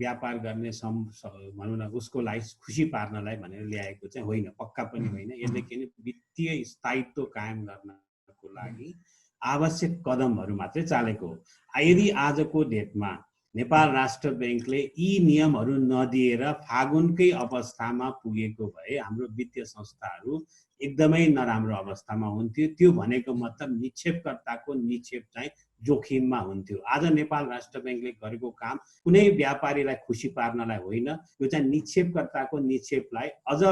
व्यापार गर्ने भनौँ न उसको लागि खुसी पार्नलाई भनेर ल्याएको चाहिँ होइन, पक्का पनि होइन। यसले के वित्तीय स्थायित्व कायम गर्नको लागि आवश्यक कदमहरू मात्रै चालेको हो। यदि आजको डेटमा नेपाल राष्ट्र ब्याङ्कले यी नियमहरू नदिएर फागुनकै अवस्थामा पुगेको भए हाम्रो वित्तीय संस्थाहरू एकदमै नराम्रो अवस्थामा हुन्थ्यो। त्यो भनेको मतलब निक्षेपकर्ताको निक्षेप चाहिँ जोखिममा हुन्थ्यो। आज नेपाल राष्ट्र ब्याङ्कले गरेको काम कुनै व्यापारीलाई खुसी पार्नलाई होइन, यो चाहिँ निक्षेपकर्ताको निक्षेपलाई अझ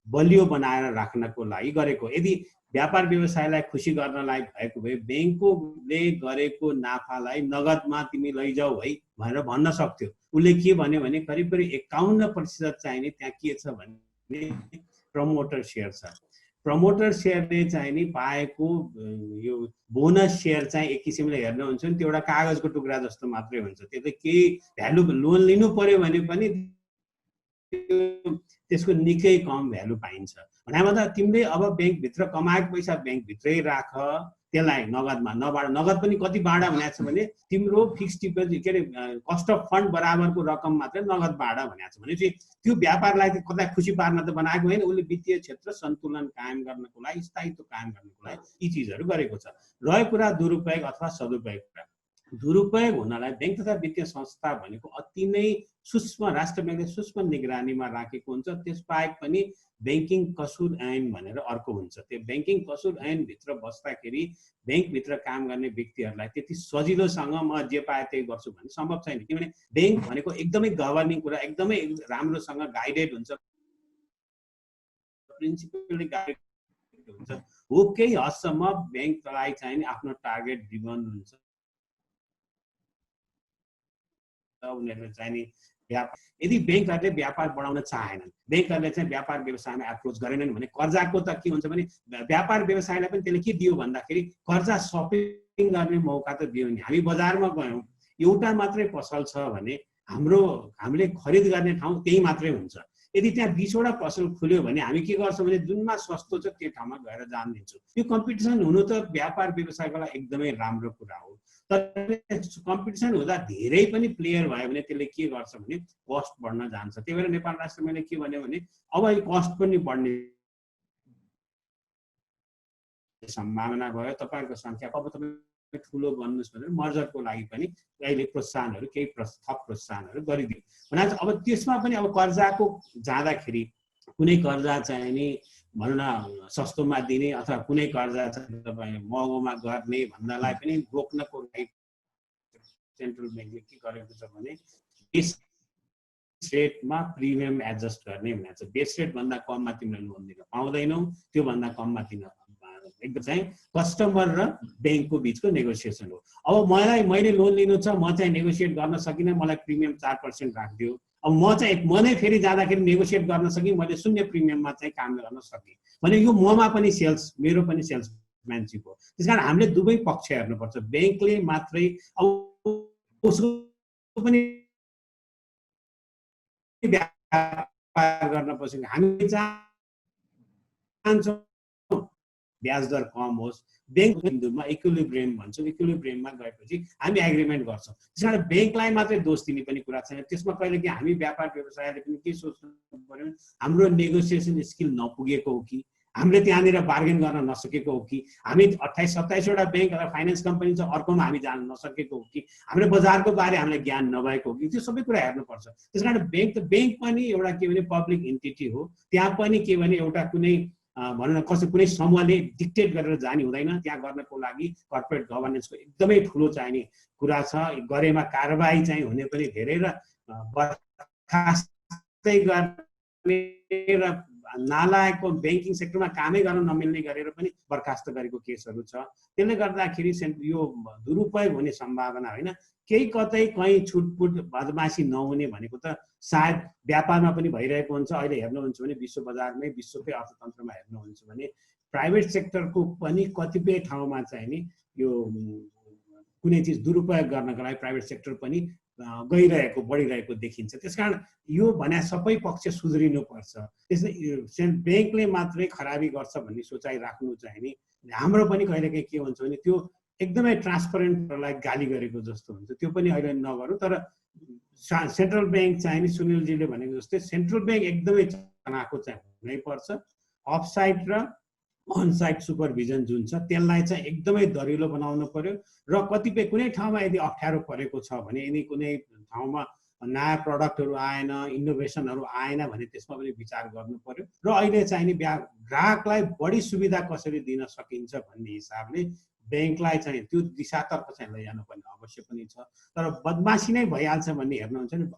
बलियो बनाएर राख्नको लागि गरेको। यदि व्यापार व्यवसायलाई खुसी गर्नलाई भएको भए ब्याङ्कले गरेको नाफालाई नगदमा तिमी लैजाऊ है भनेर भन्न सक्थ्यो। उसले के भन्यो भने करिब 51% चाहिने त्यहाँ के छ भने प्रमोटर सेयर छ। प्रमोटर सेयरले चाहिँ नि पाएको यो बोनस सेयर चाहिँ एक किसिमले हेर्नुहुन्छ भने त्यो एउटा कागजको टुक्रा जस्तो मात्रै हुन्छ। त्यो त केही भ्यालु, लोन लिनु पर्यो भने पनि त्यसको निकै कम भ्यालु पाइन्छ। भन्दा तिमीले अब ब्याङ्कभित्र कमाएको पैसा ब्याङ्कभित्रै राख, त्यसलाई नगदमा नबाड। नगद पनि कति बाँडा भनेको छ भने तिम्रो फिक्स डिपोजिट के अरे कस्ट अफ फन्ड बराबरको रकम मात्रै नगद बाँडा भनेको छ। भनेपछि त्यो व्यापारलाई कतै खुसी पार्न त बनाएको होइन, उसले वित्तीय क्षेत्र सन्तुलन कायम गर्नको लागि, स्थायित्व कायम गर्नको लागि यी चिजहरू गरेको छ। रह्यो कुरा दुरुपयोग अथवा सदुपयोग कुरा। दुरुपयोग हुनलाई बैंक तथा वित्तीय संस्था भनेको अति नै सूक्ष्म राष्ट्र ब्याङ्कले सूक्ष्म निगरानीमा राखेको हुन्छ। त्यसबाहेक पनि ब्याङ्किङ कसुर ऐन भनेर अर्को हुन्छ। त्यो ब्याङ्किङ कसुर ऐनभित्र बस्दाखेरि ब्याङ्कभित्र काम गर्ने व्यक्तिहरूलाई त्यति सजिलोसँग म जे पाए त्यही गर्छु भन्ने सम्भव छैन। किनभने ब्याङ्क भनेको एकदमै गभर्निङ कुरा एकदमै राम्रोसँग गाइडेड हुन्छ, प्रिन्सिपलले गाइडेड हुन्छ। हो केही हदसम्म ब्याङ्कलाई चाहिँ आफ्नो टार्गेट ड्रिभन हुन्छ। उनीहरूले चाहिँ नि यदि ब्याङ्कहरूले व्यापार बढाउन चाहेनन्, ब्याङ्कहरूले चाहिँ व्यापार व्यवसायमा एप्रोच गरेनन् भने कर्जाको त के हुन्छ भने व्यापार व्यवसायलाई पनि त्यसले के दियो भन्दाखेरि कर्जा सपिङ गर्ने मौका त दियो नि। हामी बजारमा गयौँ, एउटा मात्रै पसल छ भने हामीले खरिद गर्ने ठाउँ त्यही मात्रै हुन्छ। यदि त्यहाँ 20 वटा पसल खुल्यो भने हामी के गर्छौँ भने जुनमा सस्तो छ त्यो ठाउँमा गएर जान दिन्छौँ। यो कम्पिटिसन हुनु त व्यापार व्यवसायको लागि एकदमै राम्रो कुरा हो। तर कम्पिटिसन हुँदा धेरै पनि प्लेयर भयो भने त्यसले के गर्छ भने कस्ट बढ्न जान्छ। त्यही भएर नेपाल राष्ट्र मैले के भन्यो भने अब यो कस्ट पनि बढ्ने सम्भावना भयो। तपाईँको सङ्ख्या अब तपाईँ ठुलो बन्नुहोस् भनेर मर्जरको लागि पनि अहिले प्रोत्साहनहरू केही थप प्रोत्साहनहरू गरिदियो भने अब त्यसमा पनि अब कर्जाको जाँदाखेरि कुनै कर्जा चाहिँ नि भनौँ न सस्तोमा दिने अथवा कुनै कर्जा चाहिँ तपाईँ महँगोमा गर्ने भन्नलाई पनि रोक्नको लागि सेन्ट्रल ब्याङ्कले के गरेको छ भने बेस रेटमा प्रिमियम एडजस्ट गर्ने भनेको छ। बेस रेट भन्दा कममा तिमीले लोन दिन पाउँदैनौ, त्यो भन्दा कममा दिन एकदम चाहिँ कस्टमर र ब्याङ्कको बिचको नेगोसिएसन हो। अब मैले लोन लिनु छ, म चाहिँ नेगोसिएट गर्न सकिनँ, मलाई प्रिमियम 4% राखिदियो। अब म नै फेरि जाँदाखेरि नेगोसिएट गर्न सकेँ, मैले 0 प्रिमियममा चाहिँ काम गर्न सकेँ भने यो ममा पनि सेल्स, मेरो पनि सेल्सम्यानसिप हो। त्यसकारण हामीले दुवै पक्ष हेर्नुपर्छ। ब्याङ्कले मात्रै अब उसको पनि व्यापार गर्न पछि हामी चाहन्छौँ ब्याज दर कम होस्। ब्याङ्क बिन्दुमा इक्विलिब्रियम भन्छौँ, इक्विलिब्रियममा गएपछि हामी एग्रिमेन्ट गर्छौँ। त्यसकारण ब्याङ्कलाई मात्रै दोष दिने पनि कुरा छैन। त्यसमा कहिलेकाहीँ हामी व्यापार व्यवसायले पनि के सोच्नु पर्यो भने हाम्रो नेगोसिएसन स्किल नपुगेको हो कि, हामीले त्यहाँनिर बार्गेन गर्न नसकेको हो कि, हामी 28-27 वटा ब्याङ्क अथवा फाइनेन्स कम्पनी छ अर्कोमा हामी जान नसकेको हो कि, हाम्रो बजारको बारे हामीलाई ज्ञान नभएको हो कि, त्यो सबै कुरा हेर्नुपर्छ। त्यसकारण ब्याङ्क पनि एउटा के भने पब्लिक इन्टिटी हो। त्यहाँ पनि के भने एउटा कुनै भनौँ न कुनै समूहले डिक्टेट गरेर जाने हुँदैन। त्यहाँ गर्नको लागि कर्पोरेट गभर्नेन्सको एकदमै ठुलो चाहिने कुरा छ। गरेमा कारबाही चाहिँ हुने पनि धेरै र बर्खास्तै गर्ने र नालायकको ब्याङ्किङ सेक्टरमा कामै गर्न नमिल्ने गरेर पनि बर्खास्त गरेको केसहरू छ। त्यसले गर्दाखेरि यो दुरुपयोग हुने सम्भावना होइन, केही कतै कहीँ छुटपुट बदमासी नहुने भनेको त सायद व्यापारमा पनि भइरहेको हुन्छ। अहिले हेर्नुहुन्छ भने विश्व बजारमै विश्वकै अर्थतन्त्रमा हेर्नुहुन्छ भने प्राइभेट सेक्टरको पनि कतिपय ठाउँमा चाहिँ नि यो कुनै चिज दुरुपयोग गर्नका लागि प्राइभेट सेक्टर पनि बढिरहेको देखिन्छ। त्यसकारण यो भने सबै पक्ष सुध्रिनुपर्छ। त्यसले ब्याङ्कले मात्रै खराबी गर्छ भन्ने सोचाइ राख्नु चाहिँ नि हाम्रो पनि कहिलेकाहीँ के हुन्छ भने त्यो एकदमै ट्रान्सपरेन्टलाई गाली गरेको जस्तो हुन्छ। त्यो पनि अहिले नगरौँ। तर सेन्ट्रल ब्याङ्क चाहिँ नि सुनिलजीले भनेको जस्तै सेन्ट्रल ब्याङ्क एकदमै चनाखो चाहिँ हुनैपर्छ। अफसाइड र अनसाइड सुपरभिजन जुन छ त्यसलाई चाहिँ एकदमै दरिलो बनाउनु पर्यो। र कतिपय कुनै ठाउँमा यदि अप्ठ्यारो परेको छ भने, यदि कुनै ठाउँमा नयाँ प्रडक्टहरू आएन, इनोभेसनहरू आएन भने त्यसमा पनि विचार गर्नु पर्यो। र अहिले चाहिँ नि ग्राहकलाई बढी सुविधा कसरी दिन सकिन्छ भन्ने हिसाबले ब्याङ्कलाई चाहिँ त्यो दिशातर्फ चाहिँ लैजानुपर्ने अवश्य पनि छ। तर बदमासी नै भइहाल्छ भन्ने हेर्नुहुन्छ नि,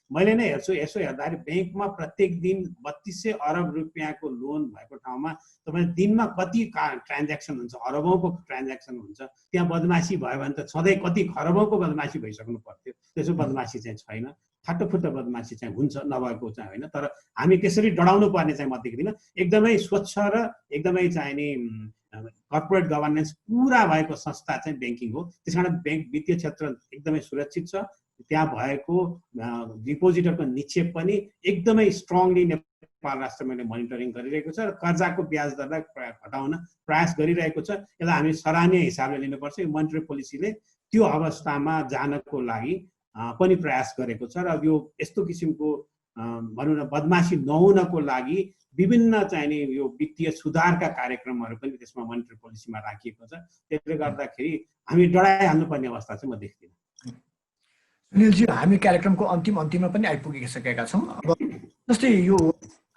मैले नै हेर्छु यसो हेर्दाखेरि ब्याङ्कमा प्रत्येक दिन 3200 अरब रुपियाँको लोन भएको ठाउँमा तपाईँ दिनमा कति ट्रान्ज्याक्सन हुन्छ, अरबौँको ट्रान्ज्याक्सन हुन्छ। त्यहाँ बदमासी भयो भने त सधैँ कति खरबौँको बदमासी भइसक्नु पर्थ्यो। त्यसो बदमासी चाहिँ छैन। फाटोफुट्टो बदमासी चाहिँ हुन्छ, नभएको चाहिँ होइन। तर हामी त्यसरी डराउनु पर्ने चाहिँ म देख्दिनँ। एकदमै स्वच्छ र एकदमै चाहिँ नि कर्पोरेट गभर्नेन्स पुरा भएको संस्था चाहिँ ब्याङ्किङ हो। त्यसकारण ब्याङ्क वित्तीय क्षेत्र एकदमै सुरक्षित छ। त्यहाँ भएको डिपोजिटरको निक्षेप पनि एकदमै स्ट्रङली नेपाल राष्ट्रले मोनिटरिङ गरिरहेको छ र कर्जाको ब्याज दरलाई घटाउन प्रयास गरिरहेको छ। यसलाई हामी सराहनीय हिसाबले लिनुपर्छ। यो मोनिटरी पोलिसीले त्यो अवस्थामा जानको लागि पनि प्रयास गरेको छ र यो यस्तो किसिमको भनौँ न बदमासी नहुनको लागि विभिन्न चाहिने यो वित्तीय सुधारका कार्यक्रमहरू पनि त्यसमा मोनिटरी पोलिसीमा राखिएको छ। त्यसले गर्दाखेरि हामी डराइहाल्नुपर्ने अवस्था चाहिँ म देख्दिनँ। सुनिलजी, हामी कार्यक्रमको अन्तिममा पनि आइपुगिसकेका छौँ। अब जस्तै यो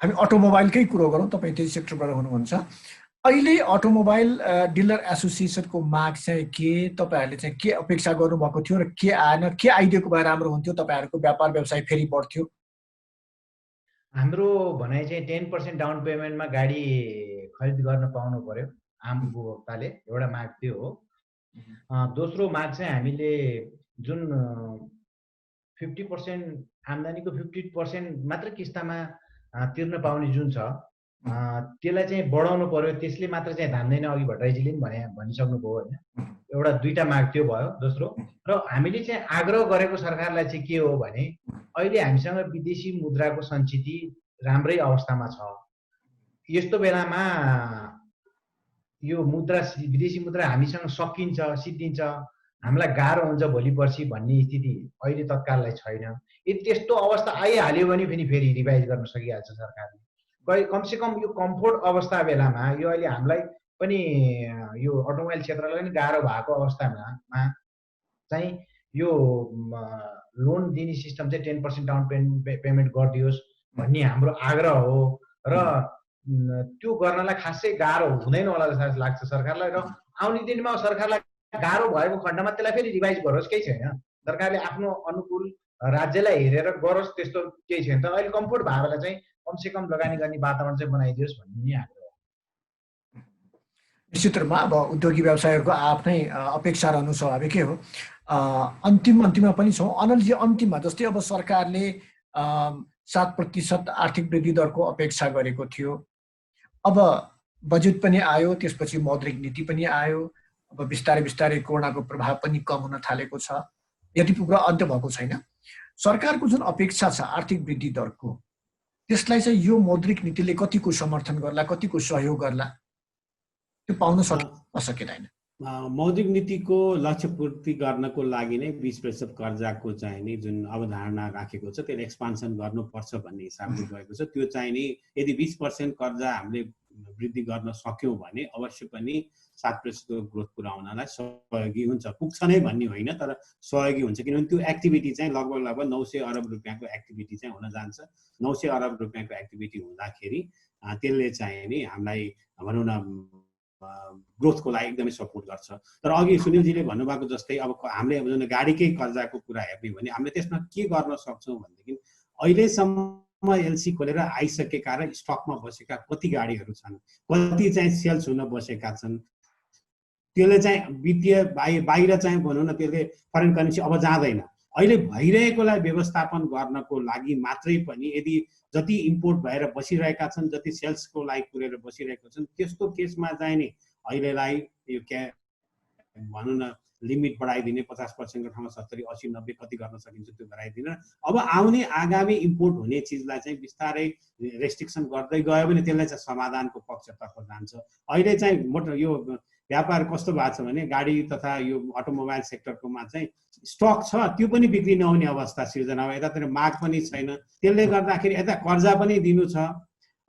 हामी अटोमोबाइलकै कुरो गरौँ, तपाईँ त्यही सेक्टरबाट हुनुहुन्छ। अहिले अटोमोबाइल डिलर एसोसिएसनको माग चाहिँ के, तपाईँहरूले चाहिँ के अपेक्षा गर्नुभएको थियो र के आएन, के आइदिएको भए राम्रो हुन्थ्यो, तपाईँहरूको व्यापार व्यवसाय फेरि बढ्थ्यो? हाम्रो भनाइ चाहिँ 10% डाउन पेमेन्टमा गाडी खरिद गर्न पाउनु पर्यो आम उपभोक्ताले, एउटा माग त्यो हो। दोस्रो माग चाहिँ हामीले जुन 50% आम्दानीको 50% मात्र किस्तामा तिर्न पाउने जुन छ त्यसलाई चाहिँ बढाउनु पर्यो। त्यसले मात्र चाहिँ धान्दैन, अघि भट्टराईजीले पनि भनिसक्नुभयो होइन। एउटा दुईटा माग त्यो भयो दोस्रो। र हामीले चाहिँ आग्रह गरेको सरकारलाई चाहिँ के हो भने अहिले हामीसँग विदेशी मुद्राको सञ्चिति राम्रै अवस्थामा छ। यस्तो बेलामा यो मुद्रा विदेशी मुद्रा हामीसँग सकिन्छ, सिद्धिन्छ, हामीलाई गाह्रो हुन्छ भोलि पर्सि भन्ने स्थिति अहिले तत्काललाई छैन। यदि त्यस्तो अवस्था आइहाल्यो भने फेरि रिभाइज गर्न सकिहाल्छ सरकारले। कमसेकम यो कम्फोर्ट अवस्था बेलामा यो अहिले हामीलाई पनि यो अटोमोबाइल क्षेत्रलाई पनि गाह्रो भएको अवस्थामा चाहिँ यो लोन दिने सिस्टम चाहिँ 10% डाउन पेमेन्ट गरिदियोस् भन्ने हाम्रो आग्रह हो। र त्यो गर्नलाई खासै गाह्रो हुँदैन होला जस्तो लाग्छ सरकारलाई। र आउने दिनमा सरकारलाई गाह्रो भएको खण्डमा त्यसलाई फेरि रिभाइज गरोस्, केही छैन। सरकारले आफ्नो अनुकूल राज्यलाई हेरेर गरोस्, त्यस्तो केही छैन। तर अहिले कम्फोर्ट भएकोलाई चाहिँ कमसेकम लगानी गर्ने वातावरण चाहिँ बनाइदियोस् भन्ने आग्रह। निश्चित रूपमा अब उद्योगी व्यवसायहरूको आफ्नै अपेक्षा रहनु स्वाभाविकै हो। अन्तिममा पनि छौँ। अनलजी, अन्तिममा जस्तै अब सरकारले 7% आर्थिक वृद्धि दरको अपेक्षा गरेको थियो। अब बजेट पनि आयो, त्यसपछि मौद्रिक नीति पनि आयो। अब बिस्तारै कोरोनाको प्रभाव पनि कम हुन थालेको छ। यति पुरा अन्त्य भएको छैन। सरकारको जुन अपेक्षा छ आर्थिक वृद्धि दरको, त्यसलाई चाहिँ यो मौद्रिक नीतिले कतिको समर्थन गर्ला, कतिको सहयोग गर्ला, त्यो पाउन सकेन? मौद्रिक नीतिको लक्ष्य पूर्ति गर्नको लागि नै 20% कर्जाको चाहिँ नि जुन अवधारणा राखेको छ त्यसले एक्सपान्सन गर्नुपर्छ भन्ने हिसाबले गएको छ। त्यो चाहिँ नि यदि 20% कर्जा हामीले वृद्धि गर्न सक्यौँ भने अवश्य पनि 7% ग्रोथ पुर्याउनलाई सहयोगी हुन्छ। पुग्छ नै भन्ने होइन, तर सहयोगी हुन्छ। किनभने त्यो एक्टिभिटी चाहिँ लगभग 900 अरब रुपियाँको एक्टिभिटी चाहिँ हुन जान्छ। 900 अरब रुपियाँको एक्टिभिटी हुँदाखेरि त्यसले चाहिँ नि हामीलाई भनौँ न ग्रोथको लागि एकदमै सपोर्ट गर्छ। तर अघि सुनिलजीले भन्नुभएको जस्तै अब हामीले जुन गाडीकै कर्जाको कुरा हेर्ने भने हामीले त्यसमा के गर्न सक्छौँ भनेदेखि अहिलेसम्म एलसी खोलेर आइसकेका र स्टकमा बसेका कति गाडीहरू छन्, कति चाहिँ सेल्स हुन बसेका छन्, त्यसले चाहिँ वित्तीय बाहिर चाहिँ भनौँ न त्यसले फरेन करेन्सी अब जाँदैन। अहिले भइरहेकोलाई व्यवस्थापन गर्नको लागि मात्रै पनि यदि जति इम्पोर्ट भएर बसिरहेका छन्, जति सेल्सको लागि पुरेर बसिरहेका छन्, त्यस्तो केसमा चाहिँ नि अहिलेलाई यो भनौँ न लिमिट बढाइदिने 50% को ठाउँमा 70, 80, 90 कति गर्न सकिन्छ त्यो गराइदिन। अब आउने आगामी इम्पोर्ट हुने चिजलाई चाहिँ बिस्तारै रेस्ट्रिक्सन गर्दै गयो भने त्यसलाई चाहिँ समाधानको पक्षतर्फ जान्छ। अहिले चाहिँ यो व्यापार कस्तो भएको छ भने गाडी तथा यो अटोमोबाइल सेक्टरकोमा चाहिँ स्टक छ, त्यो पनि बिक्री नहुने अवस्था सिर्जना हो। यतातिर माग पनि छैन। त्यसले गर्दाखेरि यता कर्जा पनि दिनु छ,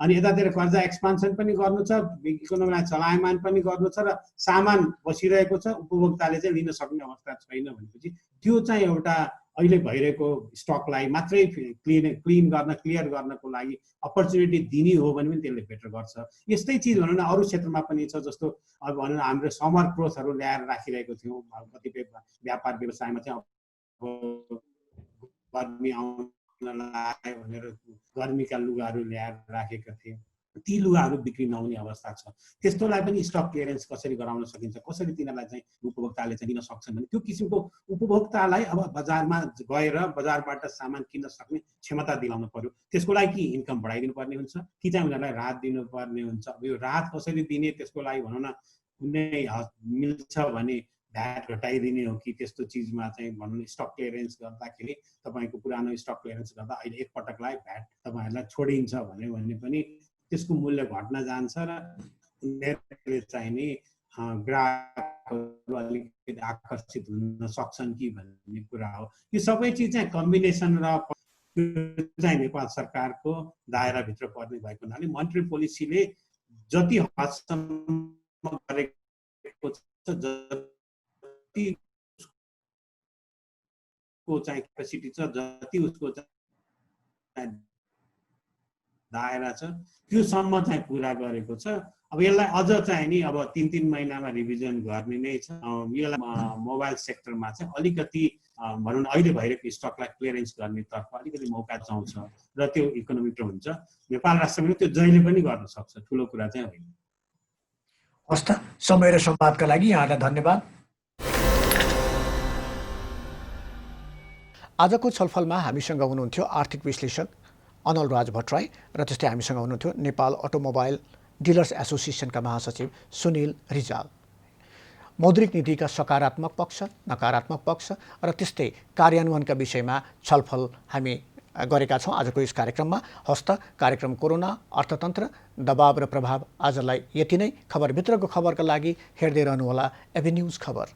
अनि यतातिर कर्जा एक्सपान्सन पनि गर्नु छ, इकोनोमीलाई चलायमान पनि गर्नु छ, र सामान बसिरहेको छ, उपभोक्ताले चाहिँ लिन सक्ने अवस्था छैन भनेपछि त्यो चाहिँ एउटा अहिले भइरहेको स्टकलाई मात्रै क्लियर गर्नको लागि अपर्च्युनिटी दिने हो भने पनि त्यसले बेटर गर्छ। यस्तै चिज भनौँ न अरू क्षेत्रमा पनि छ। जस्तो अब भनौँ न हाम्रो समर क्लोथहरू ल्याएर राखिरहेको थियौँ कतिपय व्यापार व्यवसायमा चाहिँ गर्मी आउनलाई भनेर गर्मीका लुगाहरू ल्याएर राखेका थियौँ। ती लुगाहरू बिक्री नहुने अवस्था छ। त्यस्तोलाई पनि स्टक क्लियरेन्स कसरी गराउन सकिन्छ, कसरी तिनीहरूलाई चाहिँ उपभोक्ताले चाहिँ दिन सक्छन् भने त्यो किसिमको उपभोक्तालाई अब बजारमा गएर बजारबाट सामान किन्न सक्ने क्षमता दिलाउनु पर्यो। त्यसको लागि कि इन्कम बढाइदिनु पर्ने हुन्छ कि चाहिँ उनीहरूलाई राहत दिनुपर्ने हुन्छ। अब यो राहत कसरी दिने, त्यसको लागि भनौँ न कुनै मिल्छ भने भ्याट घटाइदिने हो कि त्यस्तो चिजमा चाहिँ भनौँ न स्टक क्लियरेन्स गर्दाखेरि तपाईँको पुरानो स्टक क्लियरेन्स गर्दा अहिले एकपटकलाई भ्याट तपाईँहरूलाई छोडिन्छ भने पनि त्यसको मूल्य घट्न जान्छ र उनीहरूले चाहिँ नि ग्राहकहरू अलिकति आकर्षित हुन सक्छन् कि भन्ने कुरा हो। यो सबै चिज चाहिँ कम्बिनेसन र त्यो चाहिँ नेपाल सरकारको दायराभित्र पर्ने भएको हुनाले मोनेटरी पोलिसीले जति हदसम्म गरेको छ, जति को चाहिँ क्यापेसिटी छ, जति उसको चाहिँ दायरा छ, त्योसम्म चाहिँ पुरा गरेको छ। अब यसलाई अझ चाहिँ नि अब 3-3 महिनामा रिभिजन गर्ने नै छ। यसलाई मोबाइल सेक्टरमा चाहिँ अलिकति भनौँ न अहिले भइरहेको स्टकलाई क्लियरेन्स गर्नेतर्फ अलिकति मौका चाउँछ र त्यो इकोनोमिक हुन्छ। नेपाल राष्ट्रले त्यो जहिले पनि गर्न सक्छ, ठुलो कुरा चाहिँ होइन। हस् त, समय र संवादका लागि यहाँलाई धन्यवाद। आजको छलफलमा हामीसँग हुनुहुन्थ्यो आर्थिक विश्लेषक अनल राज भट्टराई र त्यस्तै हामीसँग हुनुहुन्थ्यो नेपाल अटोमोबाइल डिलर्स एसोसिएसनका महासचिव सुनिल रिजाल। मौद्रिक नीतिका सकारात्मक पक्ष, नकारात्मक पक्ष र त्यस्तै कार्यान्वयनका विषयमा छलफल हामी गरेका छौँ आजको यस कार्यक्रममा। हस्त कार्यक्रम कोरोना, अर्थतन्त्र, दबाव र प्रभाव आजलाई यति नै। खबरभित्रको खबरका लागि हेर्दै रहनुहोला एबी न्युज खबर।